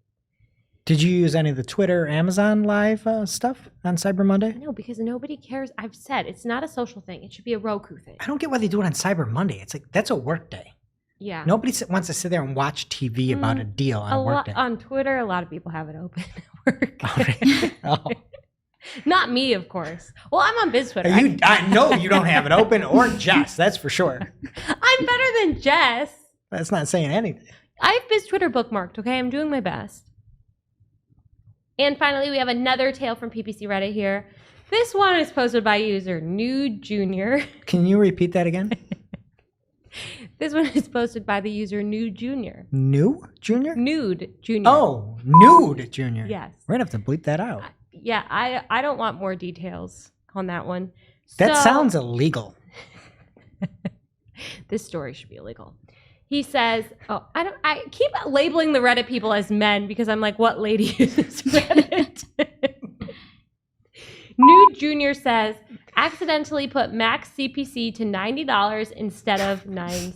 Did you use any of the Twitter, Amazon Live stuff on Cyber Monday? No, because nobody cares. I've said it's not a social thing. It should be a Roku thing. I don't get why they do it on Cyber Monday. It's like, that's a work day. Yeah. Nobody wants to sit there and watch TV about a deal on work day. On Twitter, a lot of people have it open at work. Oh, really? Oh. Not me, of course. Well, I'm on Biz Twitter. I know you don't have it open, or Jess, that's for sure. I'm better than Jess. That's not saying anything. I have Biz Twitter bookmarked, okay? I'm doing my best. And finally, we have another tale from PPC Reddit here. This one is posted by user New Junior. Can you repeat that again? This one is posted by the user Nude Junior. New Junior? Nude Junior. Oh, Nude Junior. Yes. We're going to have to bleep that out. Yeah, I don't want more details on that one. That So- sounds illegal. This story should be illegal. He says, I keep labeling the Reddit people as men because I'm like, what lady uses Reddit? Nude Junior says, accidentally put max CPC to $90 instead of 9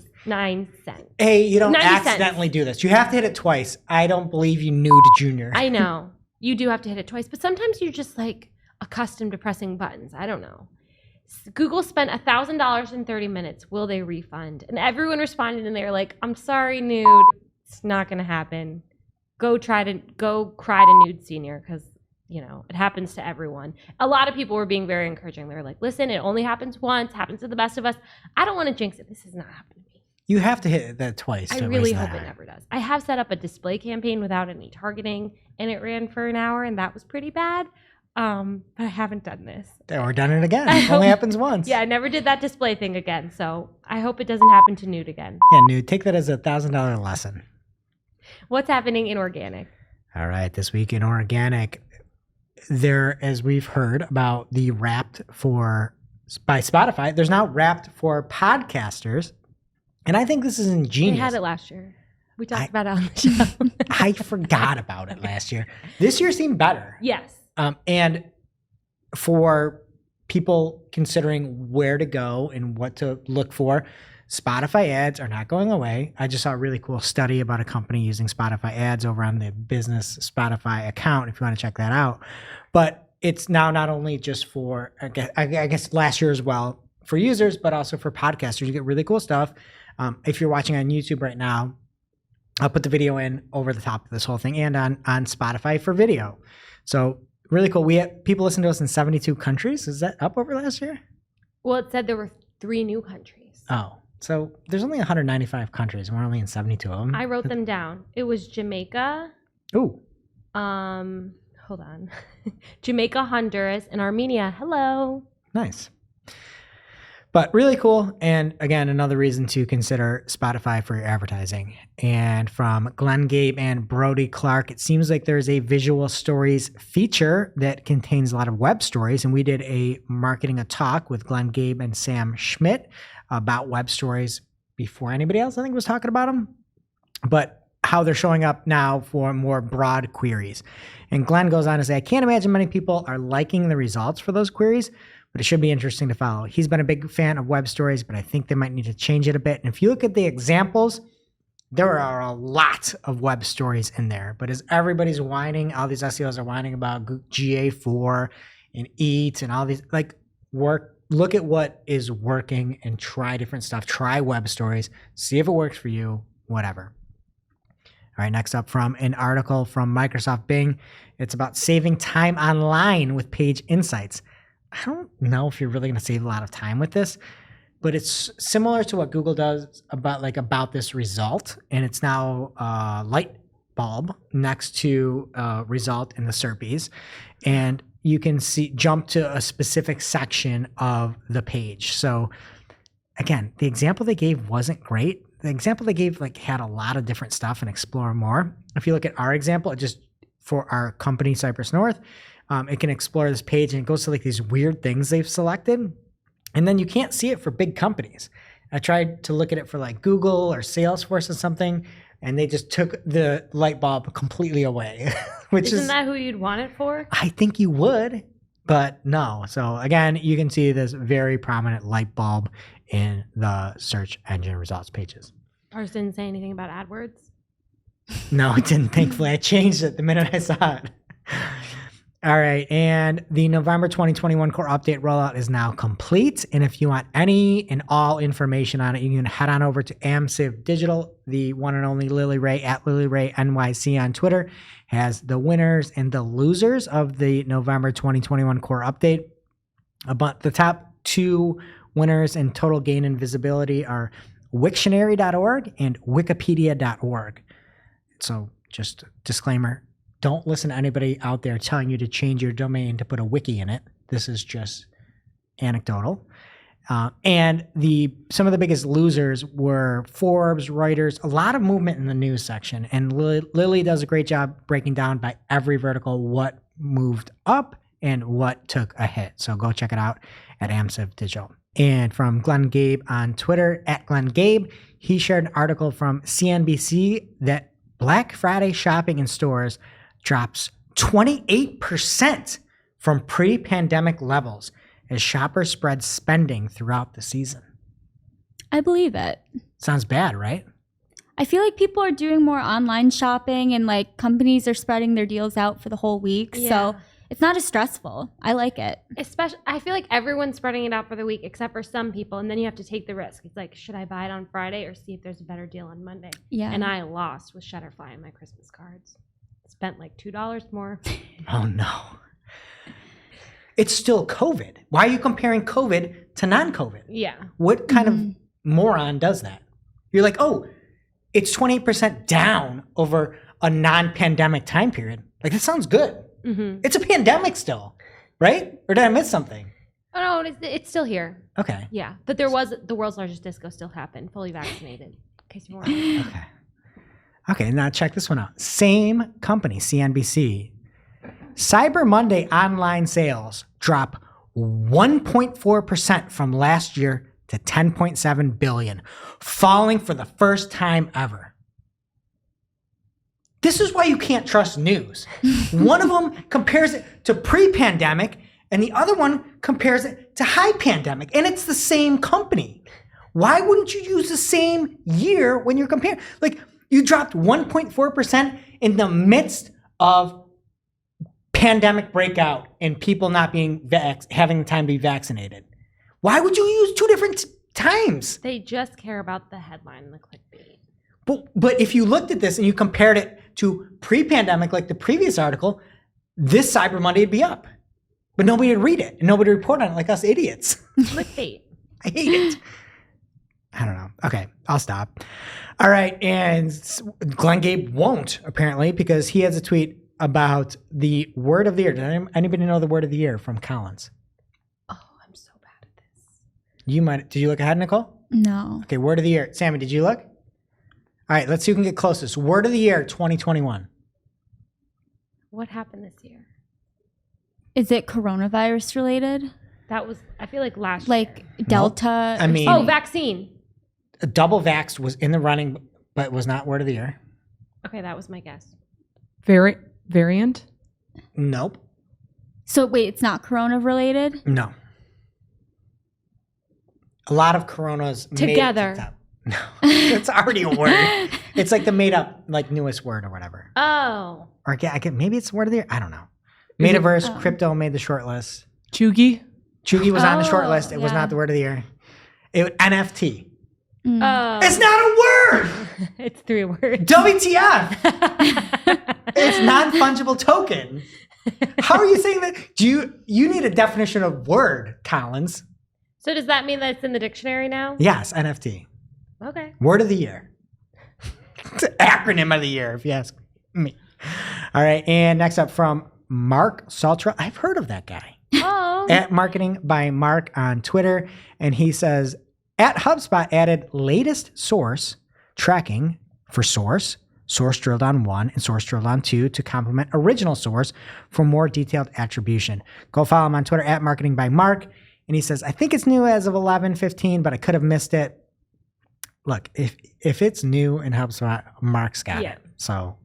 cents. Hey, you don't 90 cents. accidentally do this. You have to hit it twice. I don't believe you, Nude Junior. I know. You do have to hit it twice, but sometimes you're just like accustomed to pressing buttons. I don't know. Google spent $1,000 in 30 minutes. Will they refund? And everyone responded and they were like, I'm sorry, Nude. It's not going to happen. Go cry to Nude Senior because, you know, it happens to everyone. A lot of people were being very encouraging. They were like, listen, it only happens once, happens to the best of us. I don't want to jinx it. This has not happened to me. You have to hit that twice. I to really raise hope that. it never does. I have set up a display campaign without any targeting and it ran for an hour and that was pretty bad. But I haven't done this. Or done it again. I It only hope- happens once. Yeah, I never did that display thing again. So I hope it doesn't happen to Nude again. Yeah, Nude, take that as a $1,000 lesson. What's happening in organic? All right, this week in organic, there, as we've heard about the Wrapped by Spotify, there's now Wrapped for podcasters, and I think this is ingenious. We had it last year. We talked I- about it on the show. I forgot about it last year. This year seemed better. Yes. And for people considering where to go and what to look for, Spotify ads are not going away. I just saw a really cool study about a company using Spotify ads over on the business Spotify account, if you want to check that out. But it's now not only just for, I guess last year as well, for users, but also for podcasters. You get really cool stuff. If you're watching on YouTube right now, I'll put the video in over the top of this whole thing and on Spotify for video. So really cool. We have people listen to us in 72 countries. Is that up over last year? Well, it said there were 3 new countries. Oh, so there's only 195 countries and we're only in 72 of them. I wrote them down. It was Jamaica. Ooh, Hold on. Jamaica, Honduras, and Armenia. Hello. nice. But really cool. And again, another reason to consider Spotify for your advertising. And from Glenn Gabe and Brody Clark, it seems like there's a visual stories feature that contains a lot of web stories. And we did a marketing a talk with Glenn Gabe and Sam Schmidt about web stories before anybody else, I think, was talking about them. But how they're showing up now for more broad queries. And Glenn goes on to say, I can't imagine many people are liking the results for those queries, but it should be interesting to follow. He's been a big fan of web stories, but I think they might need to change it a bit. And if you look at the examples, there are a lot of web stories in there. But as everybody's whining, all these SEOs are whining about GA4 and EAT and all these, like, look at what is working and try different stuff. Try web stories, see if it works for you, whatever. All right, next up from an article from Microsoft Bing. It's about saving time online with Page Insights. I don't know if you're really going to save a lot of time with this, but it's similar to what Google does about this result. And it's now light bulb next to result in the SERPs. And you can jump to a specific section of the page. So again, the example they gave wasn't great. The example they gave had a lot of different stuff and explore more. If you look at our example, it just for our company, Cypress North, it can explore this page and it goes to these weird things they've selected. And then you can't see it for big companies. I tried to look at it for Google or Salesforce or something, and they just took the light bulb completely away, Isn't that who you'd want it for? I think you would, but no. So again, you can see this very prominent light bulb in the search engine results pages. Ours didn't say anything about AdWords. No, it didn't. Thankfully, I changed it the minute I saw it. All right, and the November 2021 core update rollout is now complete. And if you want any and all information on it, you can head on over to AmCiv Digital. The one and only Lily Ray at Lily Ray NYC on Twitter has the winners and the losers of the November 2021 core update. But the top 2 winners in total gain and visibility are Wiktionary.org and Wikipedia.org. So just a disclaimer, don't listen to anybody out there telling you to change your domain to put a wiki in it. This is just anecdotal. And some of the biggest losers were Forbes, Reuters, a lot of movement in the news section. And Lily does a great job breaking down by every vertical what moved up and what took a hit. So go check it out at AmSiv Digital. And from Glenn Gabe on Twitter, at Glenn Gabe, he shared an article from CNBC that Black Friday shopping in stores drops 28% from pre-pandemic levels as shoppers spread spending throughout the season. I believe it. Sounds bad, right? I feel like people are doing more online shopping and like companies are spreading their deals out for the whole week. Yeah. So it's not as stressful. I like it. Especially, I feel like everyone's spreading it out for the week except for some people, and then you have to take the risk. It's like, should I buy it on Friday or see if there's a better deal on Monday? Yeah. And I lost with Shutterfly on my Christmas cards. Spent like $2 more. Oh no. It's still COVID. Why are you comparing COVID to non-COVID? Yeah. What kind of moron does that? You're like, oh, it's 28% down over a non-pandemic time period. Like, that sounds good. Mm-hmm. It's a pandemic still, right? Or did I miss something? Oh, no, it's still here. Okay. Yeah. But there was the world's largest disco still happened, fully vaccinated. In case you weren't. Okay. Okay, now check this one out. Same company, CNBC. Cyber Monday online sales drop 1.4% from last year to 10.7 billion, falling for the first time ever. This is why you can't trust news. One of them compares it to pre-pandemic and the other one compares it to high pandemic, and it's the same company. Why wouldn't you use the same year when you're comparing? Like, you dropped 1.4% in the midst of pandemic breakout and people not being having the time to be vaccinated. Why would you use two different times? They just care about the headline and the clickbait. But if you looked at this and you compared it to pre-pandemic, like the previous article, this Cyber Monday would be up. But nobody would read it and nobody would report on it like us idiots. Clickbait. I hate it. I don't know. Okay, I'll stop. All right, and Glenn Gabe won't, apparently, because he has a tweet about the word of the year. Did anybody know the word of the year from Collins? Oh, I'm so bad at this. You might. Did you look ahead, Nicole? No. Okay, word of the year. Sammy, did you look? All right, let's see who can get closest. Word of the year 2021. What happened this year? Is it coronavirus related? That was, I feel like last Like year. Delta? I mean, Oh, vaccine. a double vax was in the running, but was not word of the year. Okay, that was my guess. Variant? Nope. So wait, it's not corona related? No. A lot of coronas Together. made it. No, it's already a word. It's like the made up, like newest word or whatever. Oh. Or maybe it's word of the year. I don't know. Metaverse, crypto made the short list. Chugi? Chugi was on the short Oh, list. It was yeah. not the word of the year. NFT. Oh. It's not a word. It's 3 words. WTF? It's non-fungible token. How are you saying that? You need a definition of word, Collins? So does that mean that it's in the dictionary now? Yes, NFT. Okay. Word of the year. It's an acronym of the year, if you ask me. All right, and next up from Mark Saltra. I've heard of that guy. Oh. At Marketing by Mark on Twitter. And he says, at HubSpot added latest source tracking for source drilled on 1, and source drilled on 2 to complement original source for more detailed attribution. Go follow him on Twitter at Marketing by Mark. And he says, I think it's new as of 11/15, but I could have missed it. Look, if it's new in HubSpot, Mark's got it. So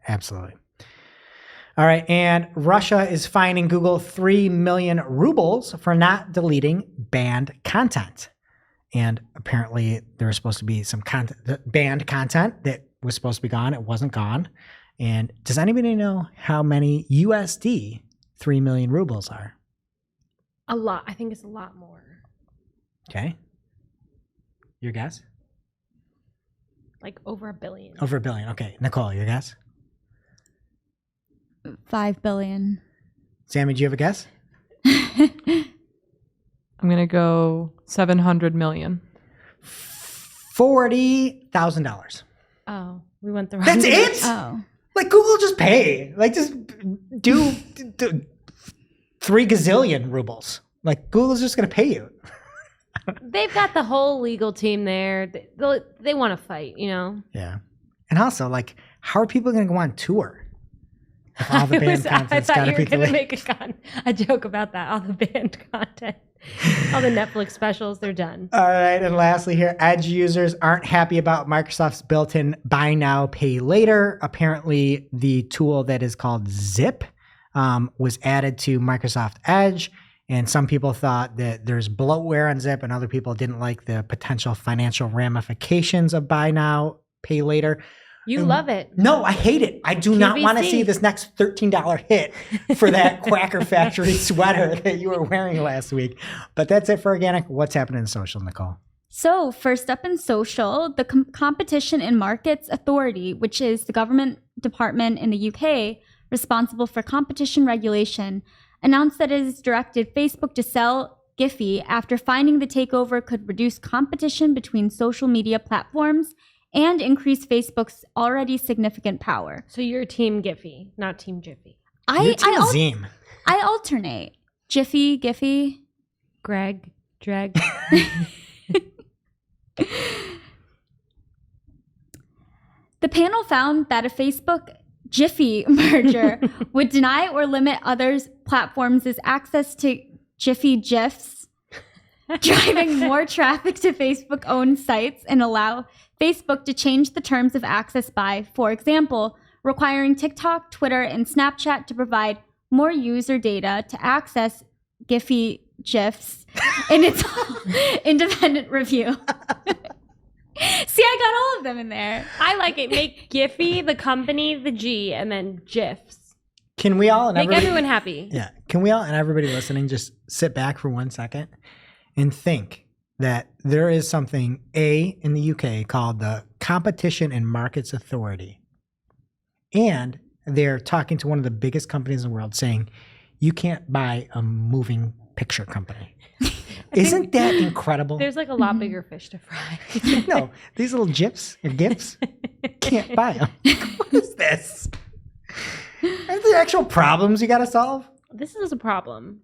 absolutely. All right. And Russia is fining Google 3 million rubles for not deleting banned content. And apparently there was supposed to be some banned content that was supposed to be gone. It wasn't gone. And does anybody know how many USD 3 million rubles are? A lot. I think it's a lot more. Okay. Your guess? Like over $1 billion. Over $1 billion. Okay. Nicole, your guess? 5 billion. Sammy, do you have a guess? I'm going to go 700 million. $40,000. Oh, we went the wrong That's direction. it? Oh. Like, Google just pay. Like, just do 3 gazillion rubles. Like, Google's just going to pay you. They've got the whole legal team there. They want to fight, you know? Yeah. And also, like, how are people going to go on tour? If all the band I content's thought got you to were be going to deleted. make a joke about that. All the band content, all the Netflix specials, they're done. All right, and lastly here, Edge users aren't happy about Microsoft's built-in buy now, pay later. Apparently, the tool that is called Zip was added to Microsoft Edge, and some people thought that there's bloatware on Zip, and other people didn't like the potential financial ramifications of buy now, pay later. You love it. No, I hate it. I do not want to QVC. see this next $13 hit for that Quacker Factory sweater that you were wearing last week. But that's it for organic. What's happening in social, Nicole? So first up in social, the Competition and Markets Authority, which is the government department in the UK responsible for competition regulation, announced that it has directed Facebook to sell Giphy after finding the takeover could reduce competition between social media platforms and increase Facebook's already significant power. So you're Team Giphy, not Team Jiffy. You're Team Zim. I alternate. Jiffy, Giphy. Greg, Dreg. The panel found that a Facebook Jiffy merger would deny or limit others' platforms' access to Jiffy GIFs, driving more traffic to Facebook-owned sites and allow Facebook to change the terms of access by, for example, requiring TikTok, Twitter, and Snapchat to provide more user data to access Giphy GIFs in its independent review. See, I got all of them in there. I like it. Make Giphy the company, the G, and then GIFs. Can we all and Make everybody, everyone happy. Yeah. Can we all and everybody listening just sit back for 1 second and think that there is something in the UK called the Competition and Markets Authority, and they're talking to one of the biggest companies in the world saying you can't buy a moving picture company. Isn't that incredible? There's like a lot bigger fish to fry. No, these little GIFs or GIFs can't buy them. What is this? Are there actual problems you got to solve? This is a problem.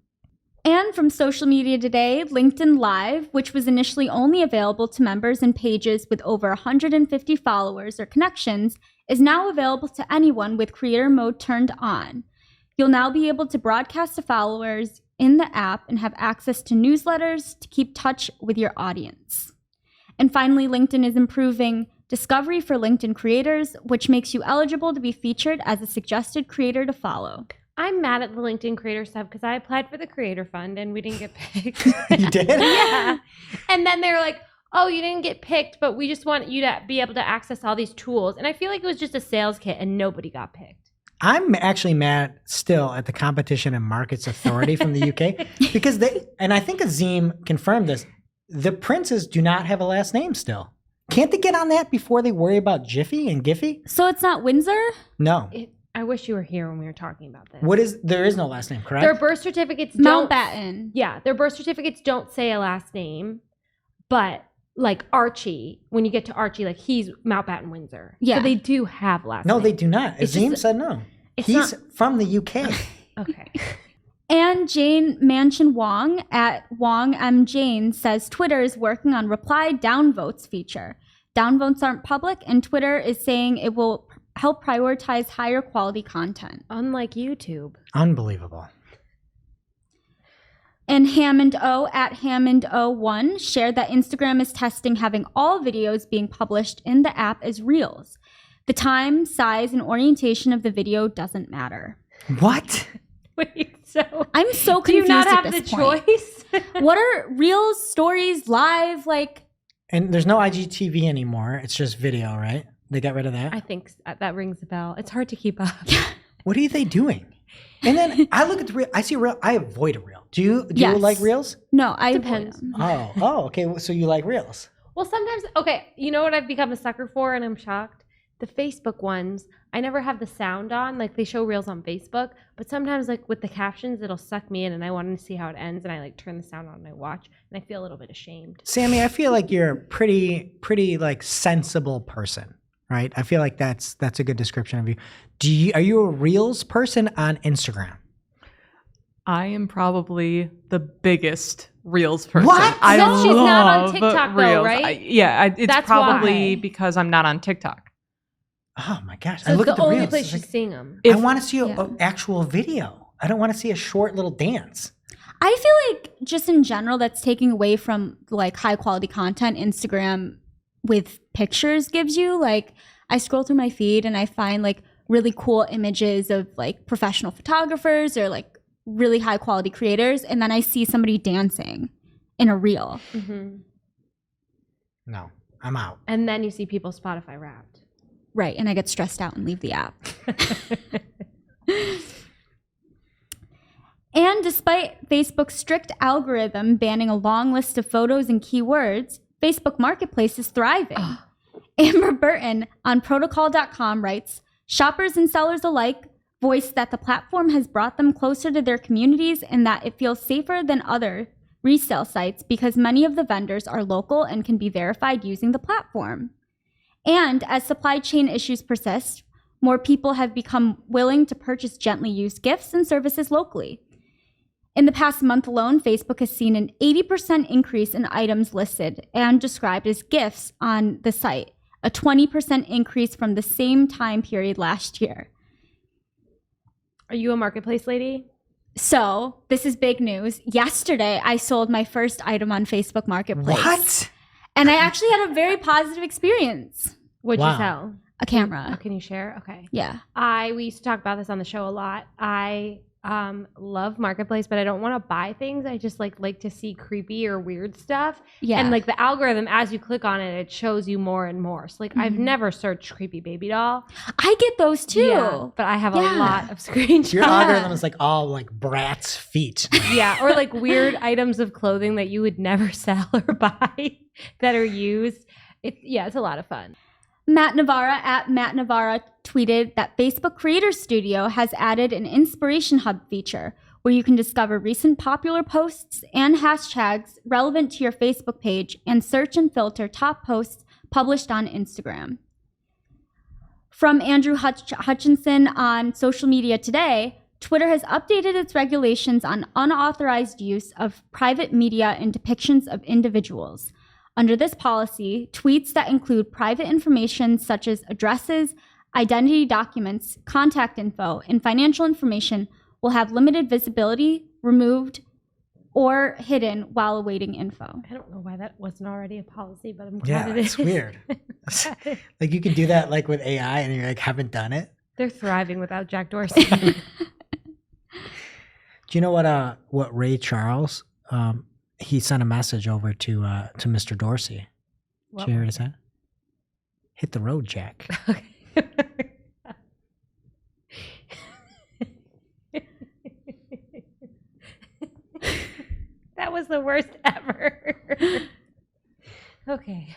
And from social media today, LinkedIn Live, which was initially only available to members and pages with over 150 followers or connections, is now available to anyone with creator mode turned on. You'll now be able to broadcast to followers in the app and have access to newsletters to keep touch with your audience. And finally, LinkedIn is improving discovery for LinkedIn creators, which makes you eligible to be featured as a suggested creator to follow. I'm mad at the LinkedIn creator stuff because I applied for the creator fund and we didn't get picked. You did? Yeah. And then they're like, oh, you didn't get picked, but we just want you to be able to access all these tools. And I feel like it was just a sales kit and nobody got picked. I'm actually mad still at the Competition and Markets Authority from the UK because and I think Azim confirmed this, the princes do not have a last name still. Can't they get on that before they worry about Jiffy and Giphy? So it's not Windsor? No. I wish you were here when we were talking about this. There is no last name, correct? Their birth certificates don't. Mountbatten. Yeah, their birth certificates don't say a last name, but like Archie, when you get to Archie, like he's Mountbatten Windsor. Yeah. So they do have last No, names. they do not. It's Azim just- said no. it's He's not- from the UK. Okay. And Jane Mansion Wong at Wong M. Jane says Twitter is working on reply downvotes feature. Downvotes aren't public, and Twitter is saying it will help prioritize higher quality content. Unlike YouTube. Unbelievable. And Hammond O at Hammond01 shared that Instagram is testing having all videos being published in the app as reels. The time, size, and orientation of the video doesn't matter. What? Wait, so I'm so do you confused not at have the this point. choice? What are reels, stories, live, like? And there's no IGTV anymore. It's just video, right? They got rid of that. I think that rings a bell. It's hard to keep up. What are they doing? And then I look at the reel. I see a reel. I avoid a reel. Do you Yes. like reels? No, I Depends. Oh, okay. So you like reels? Well, sometimes, okay, you know what I've become a sucker for, and I'm shocked? The Facebook ones, I never have the sound on. Like, they show reels on Facebook, but sometimes, like, with the captions, it'll suck me in, and I want to see how it ends, and I, like, turn the sound on and I watch, and I feel a little bit ashamed. Sammy, I feel like you're a pretty like sensible person, right? I feel like that's a good description of you. Are you a reels person on Instagram? I am probably the biggest Reels person. What? I No, she's not on love TikTok though, Reels. right? It's That's probably why. because I'm not on TikTok. Oh my gosh! So I it's look the at the only reels. place It's she's like, seeing them. I want to see Yeah. an actual video. I don't want to see a short little dance. I feel like just in general, that's taking away from like high quality content Instagram with pictures gives you. Like I scroll through my feed and I find like really cool images of like professional photographers or like really high quality creators. And then I see somebody dancing in a reel. Mm-hmm. No, I'm out. And then you see people Spotify Wrapped. Right. And I get stressed out and leave the app. And despite Facebook's strict algorithm banning a long list of photos and keywords, Facebook Marketplace is thriving. Amber Burton on protocol.com writes, shoppers and sellers alike voiced that the platform has brought them closer to their communities and that it feels safer than other resale sites because many of the vendors are local and can be verified using the platform. And as supply chain issues persist, more people have become willing to purchase gently used gifts and services locally. In the past month alone, Facebook has seen an 80% increase in items listed and described as gifts on the site, a 20% increase from the same time period last year. Are you a marketplace lady? So, this is big news. Yesterday, I sold my first item on Facebook Marketplace. What? And I actually had a very positive experience. What'd Wow. you sell? A camera. Oh, can you share? Okay. Yeah. We used to talk about this on the show a lot. I love marketplace, but I don't want to buy things. I just like to see creepy or weird stuff. Yeah. And like the algorithm, as you click on it, it shows you more and more. So like I've Mhm. never searched creepy baby doll. I get those too. Yeah, but I have a Yeah. lot of screenshots. Your algorithm is like all like Brat's feet. Yeah, or like weird items of clothing that you would never sell or buy that are used. It's a lot of fun. Matt Navarra at Matt Navarra tweeted that Facebook Creator Studio has added an Inspiration Hub feature where you can discover recent popular posts and hashtags relevant to your Facebook page and search and filter top posts published on Instagram. From Andrew Hutchinson on Social Media Today, Twitter has updated its regulations on unauthorized use of private media and depictions of individuals. Under this policy, tweets that include private information such as addresses, identity documents, contact info, and financial information will have limited visibility, removed, or hidden while awaiting info. I don't know why that wasn't already a policy, but I'm Yeah, glad it is. it's weird. Like you can do that like with AI and you're like, haven't done it. They're thriving without Jack Dorsey. Do you know what Ray Charles, he sent a message over to Mr. Dorsey. Did you hear what he said? Hit the road, Jack. That was the worst ever. Okay.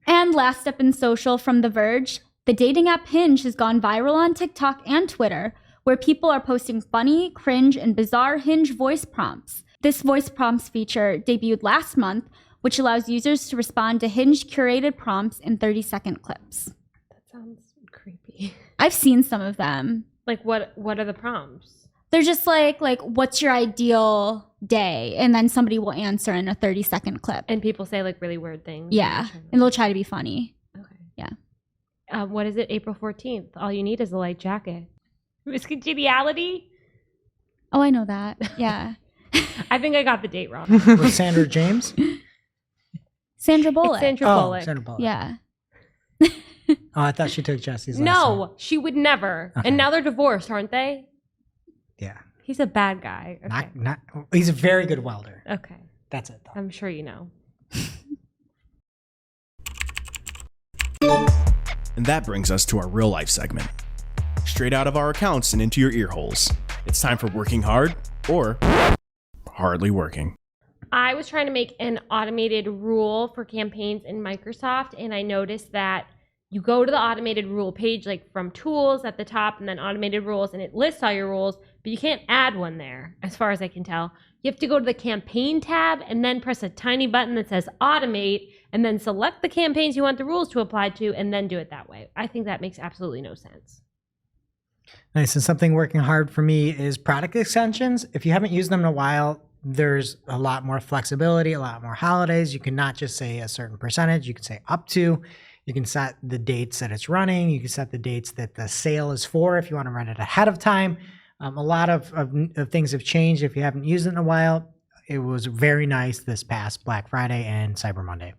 And last up in social from The Verge, the dating app Hinge has gone viral on TikTok and Twitter, where people are posting funny, cringe, and bizarre Hinge voice prompts. This voice prompts feature debuted last month, which allows users to respond to Hinge curated prompts in 30-second clips. That sounds creepy. I've seen some of them. Like what are the prompts? They're just like what's your ideal day? And then somebody will answer in a 30-second clip. And people say like really weird things. Yeah, and they'll try to be funny. Okay. Yeah. What is it? April 14th. All you need is a light jacket. Miss Congeniality? Oh, I know that. Yeah. I think I got the date wrong. With Sandra James? Sandra Bullock. It's Sandra Oh, Bullock. Sandra Bullock. Yeah. Oh, I thought she took Jesse's last name. No, she would never. Okay. And now they're divorced, aren't they? Yeah. He's a bad guy. Okay. Not. He's a very good welder. Okay. That's it, though. I'm sure you know. And that brings us to our real life segment. Straight out of our accounts and into your ear holes. It's time for working hard or hardly working. I was trying to make an automated rule for campaigns in Microsoft, and I noticed that you go to the automated rule page, like from tools at the top and then automated rules, and it lists all your rules, but you can't add one there, as far as I can tell. You have to go to the campaign tab and then press a tiny button that says automate, and then select the campaigns you want the rules to apply to, and then do it that way. I think that makes absolutely no sense. Nice. And something working hard for me is product extensions. If you haven't used them in a while, there's a lot more flexibility, a lot more holidays. You can not just say a certain percentage, you can say up to. You can set the dates that it's running. You can set the dates that the sale is for if you want to run it ahead of time. A lot of things have changed. If you haven't used it in a while, it was very nice this past Black Friday and Cyber Monday.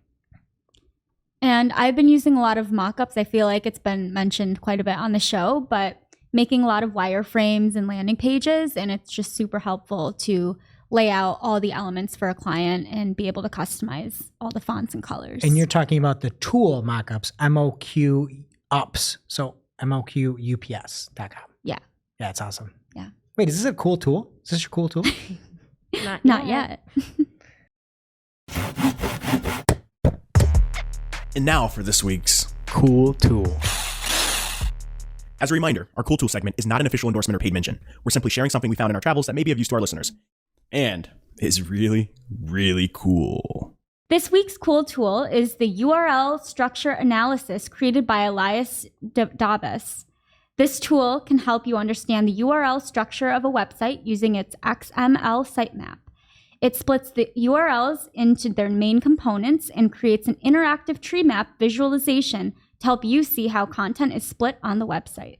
And I've been using a lot of mockups. I feel like it's been mentioned quite a bit on the show, but making a lot of wireframes and landing pages. And it's just super helpful to lay out all the elements for a client and be able to customize all the fonts and colors. And you're talking about the tool mockups, MOQ ups. So MOQUPS.com. Yeah. Yeah, it's awesome. Yeah. Wait, is this a cool tool? Is this your cool tool? Not yet. And now for this week's Cool tool. As a reminder, our Cool Tool segment is not an official endorsement or paid mention. We're simply sharing something we found in our travels that may be of use to our listeners. And is really, really cool. This week's cool tool is the URL structure analysis created by Elias Dabas. This tool can help you understand the URL structure of a website using its XML sitemap. It splits the URLs into their main components and creates an interactive tree map visualization to help you see how content is split on the website.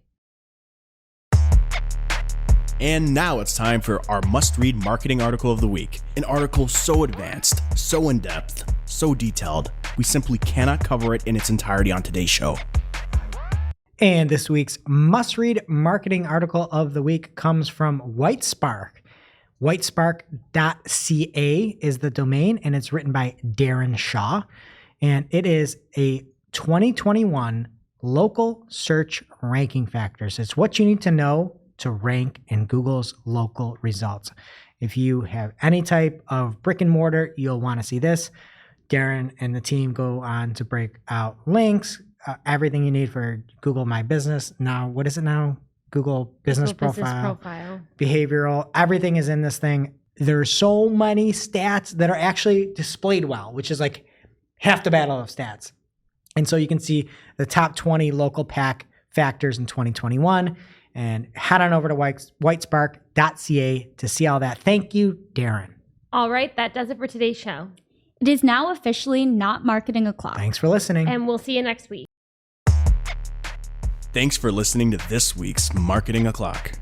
And now it's time for our must-read marketing article of the week. An article so advanced, so in-depth, so detailed, we simply cannot cover it in its entirety on today's show. And this week's must-read marketing article of the week comes from WhiteSpark. WhiteSpark.ca is the domain, and it's written by Darren Shaw. And it is a 2021 local search ranking factors. It's what you need to know to rank in Google's local results. If you have any type of brick and mortar, you'll want to see this. Darren and the team go on to break out links, everything you need for Google My Business. Now, what is it now? Google Business Profile, behavioral, everything is in this thing. There's so many stats that are actually displayed well, which is like half the battle of stats. And so you can see the top 20 local pack factors in 2021. And head on over to whitespark.ca to see all that. Thank you, Darren. All right, that does it for today's show. It is now officially not marketing o'clock. Thanks for listening. And we'll see you next week. Thanks for listening to this week's Marketing O'Clock.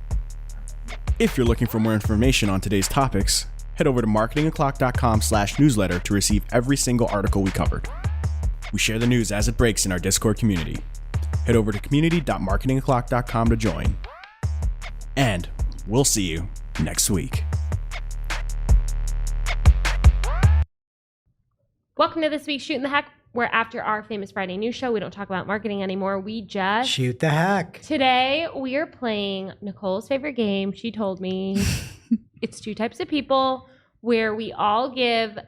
If you're looking for more information on today's topics, head over to marketingoclock.com/newsletter to receive every single article we covered. We share the news as it breaks in our Discord community. Head over to community.marketingoclock.com to join. And we'll see you next week. Welcome to this week's Shootin the Heck, where after our famous Friday news show, we don't talk about marketing anymore. We just shoot the heck. Today, we are playing Nicole's favorite game. She told me it's two types of people where we all give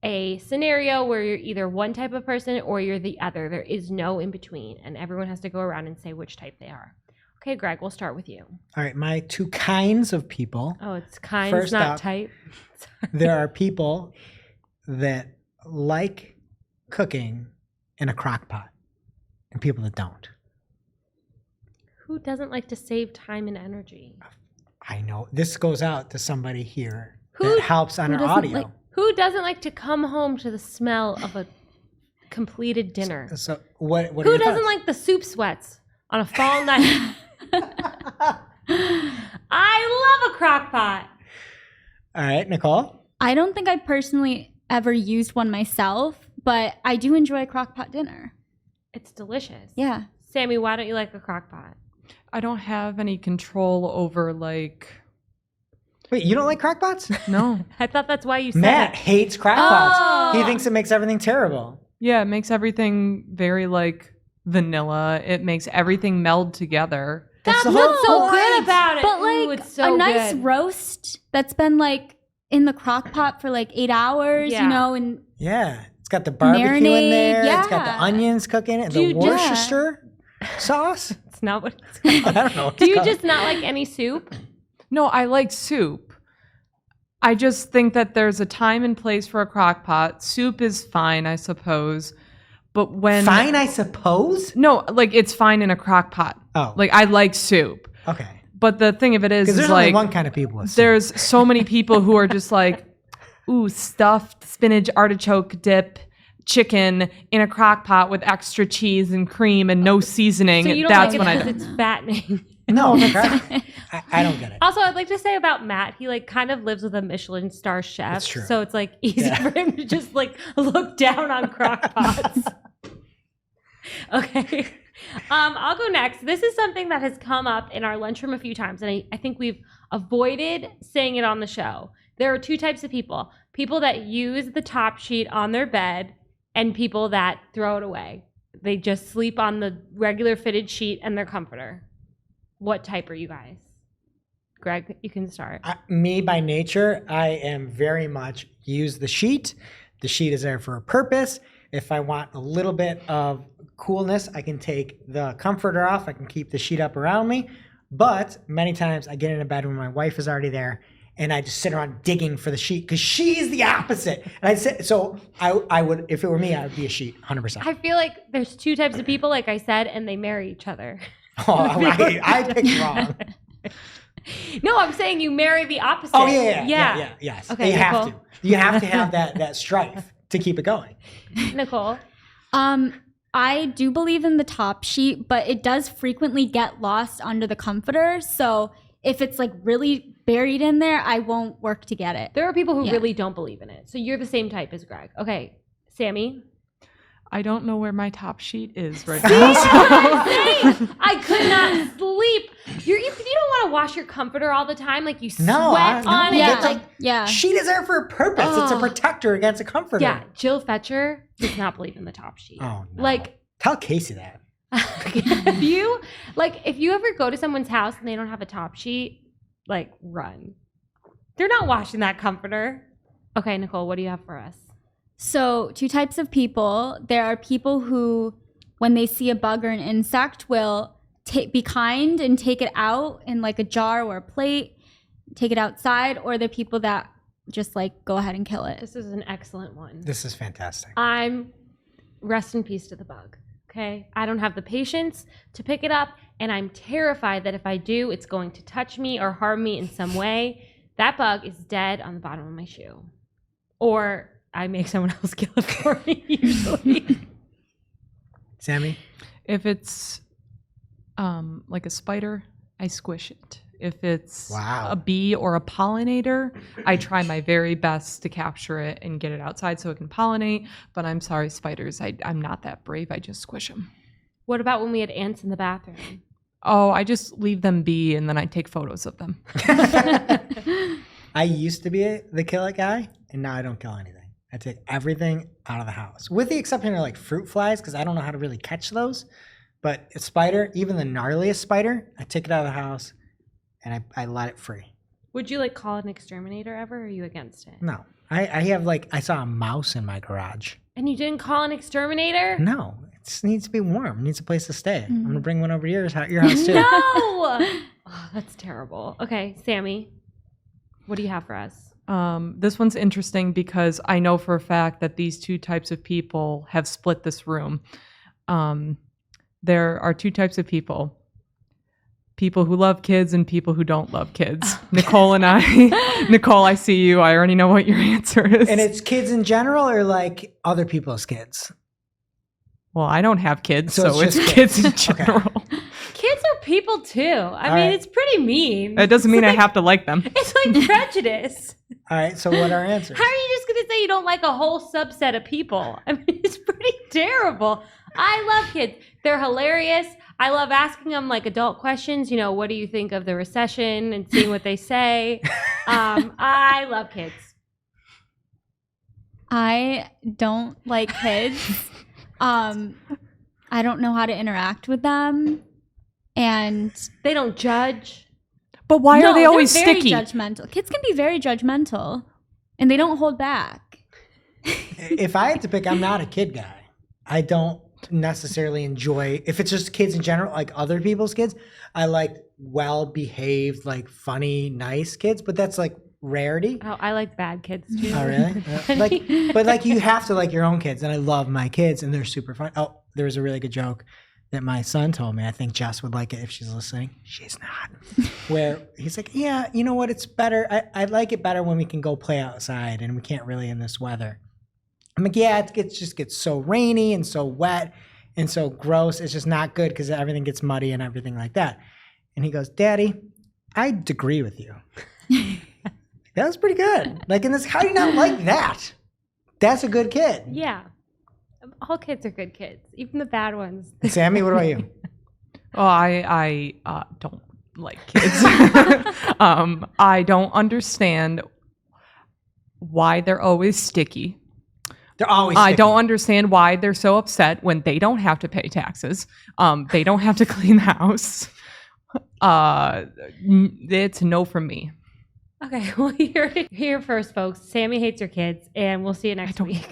a scenario where you're either one type of person or you're the other. There is no in between, and everyone has to go around and say which type they are. Okay, Greg, we'll start with you. All right, my two kinds of people. Oh, it's kinds, First not up, type. There are people that like cooking in a crock pot and people that don't. Who doesn't like to save time and energy? I know. This goes out to somebody here that helps on our audio. Who doesn't like to come home to the smell of a completed dinner? So what Who doesn't like the soup sweats on a fall night? I love a crock pot. All right, Nicole? I don't think I personally ever used one myself, but I do enjoy a crock pot dinner. It's delicious. Yeah. Sammy, why don't you like a crock pot? I don't have any control over Wait, you don't like crock pots? No. I thought that's why you said Matt it. hates crock pots. He thinks it makes everything terrible. Yeah, it makes everything very vanilla. It makes everything meld together. That's the what's whole so point. good about it. But Ooh, it's so a nice good. roast that's been in the crock pot for 8 hours, Yeah. and Yeah. It's got the barbecue in Marinade, there. It's got the yeah. onions cooking it. Dude, The Worcestershire sauce. It's not what it's I called. don't know. What Do it's you called. just not like any soup? No, I like soup. I just think that there's a time and place for a crock pot. Soup is fine, I suppose. But when Fine, I suppose? No, it's fine in a crock pot. Oh. I like soup. Okay. But the thing of it is Because there's like only one kind of people. With there's so many people who are just like, ooh, stuffed spinach artichoke dip chicken in a crock pot with extra cheese and cream and no seasoning. So you don't That's like when it I because it's fattening. No, I don't get it. Also, I'd like to say about Matt, he like kind of lives with a Michelin star chef. That's true. So it's like easy for him to just like look down on crock pots. Okay. I'll go next. This is something that has come up in our lunchroom a few times, and I think we've avoided saying it on the show. There are two types of people. People that use the top sheet on their bed and people that throw it away. They just sleep on the regular fitted sheet and their comforter. What type are you guys? Greg, you can start. Me by nature, I am very much use the sheet. The sheet is there for a purpose. If I want a little bit of coolness, I can take the comforter off. I can keep the sheet up around me. But many times I get into bed when my wife is already there and I just sit around digging for the sheet because she's the opposite. And I said, so I would, if it were me, I would be a sheet, 100%. I feel like there's two types of people, like I said, and they marry each other. Oh, I picked wrong. No, I'm saying you marry the opposite. Oh, yeah, yes. Okay, you have Nicole. to. You have to have that strife to keep it going. Nicole. I do believe in the top sheet, but it does frequently get lost under the comforter. So if it's like really buried in there, I won't work to get it. There are people who Yeah. really don't believe in it. So you're the same type as Greg. Okay, Sammy. I don't know where my top sheet is right See? now. I could not sleep. You don't want to wash your comforter all the time. Like you sweat on it. Yeah, Like, yeah. Sheet is there for a purpose. It's a Oh. protector against a comforter. yeah, Jill Fetcher does not believe in the top sheet. Oh, no. Like, Tell Casey that. if you ever go to someone's house and they don't have a top sheet, like run. They're not washing that comforter. Okay, Nicole, what do you have for us? So, two types of people. There are people who, when they see a bug or an insect, will be kind and take it out in like a jar or a plate, take it outside, or the people that just like go ahead and kill it. This is an excellent one. This is fantastic. I'm rest in peace to the bug. Okay. I don't have the patience to pick it up, and I'm terrified that if I do, it's going to touch me or harm me in some way. That bug is dead on the bottom of my shoe. Or I make someone else kill it for me, usually. Sammy? If it's like a spider, I squish it. If it's a bee or a pollinator, I try my very best to capture it and get it outside so it can pollinate. But I'm sorry, spiders, I'm not that brave. I just squish them. What about when we had ants in the bathroom? Oh, I just leave them be and then I take photos of them. I used to be the kill it guy, and now I don't kill anything. I take everything out of the house, with the exception of like fruit flies, because I don't know how to really catch those. But a spider, even the gnarliest spider, I take it out of the house and I let it free. Would you like call an exterminator ever, or are you against it? No, I have I saw a mouse in my garage. And you didn't call an exterminator? No, it just needs to be warm. It needs a place to stay. I'm gonna bring one over to your house too. No! Oh, that's terrible. Okay, Sammy, what do you have for us? This one's interesting because I know for a fact that these two types of people have split this room. There are two types of people. People who love kids and people who don't love kids. Nicole and I. Nicole, I see you. I already know what your answer is. And it's kids in general, or like other people's kids? Well, I don't have kids, So so it's it's just kids in Okay. general. Kids are people too. I mean, right. it's pretty mean. It doesn't mean I have to like them. It's like prejudice. All right, so what are our answers? How are you just going to say you don't like a whole subset of people? I mean, it's pretty terrible. I love kids. They're hilarious. I love asking them like adult questions. You know, what do you think of the recession, and seeing what they say. I love kids. I don't like kids. I don't know how to interact with them. And They don't judge. But why no, are they always they're very sticky? judgmental. Kids can be very judgmental, and they don't hold back. If I had to pick, I'm not a kid guy. I don't necessarily enjoy, if it's just kids in general, like other people's kids, I like well-behaved, like funny, nice kids, but that's like rarity. Oh, I like bad kids too. Oh, really? But like you have to like your own kids, and I love my kids, and they're super fun. Oh, there was a really good joke. that my son told me. I think Jess would like it if she's listening. She's not. Where he's like, yeah, you know what? It's better. I like it better when we can go play outside and we can't really in this weather. I'm like, yeah, it just gets so rainy and so wet and so gross. It's just not good because everything gets muddy and everything like that. And he goes, Daddy, I agree with you. That was pretty good. Like in this, how do you not like that? That's a good kid. Yeah. All kids are good kids, even the bad ones. Sammy, what about you? Oh, I don't like kids. I don't understand why they're always sticky. They're always I sticky. don't understand why they're so upset when they don't have to pay taxes. They don't have to clean the house. It's no from me. Okay, well, you're here first, folks. Sammy hates her kids, and we'll see you next week.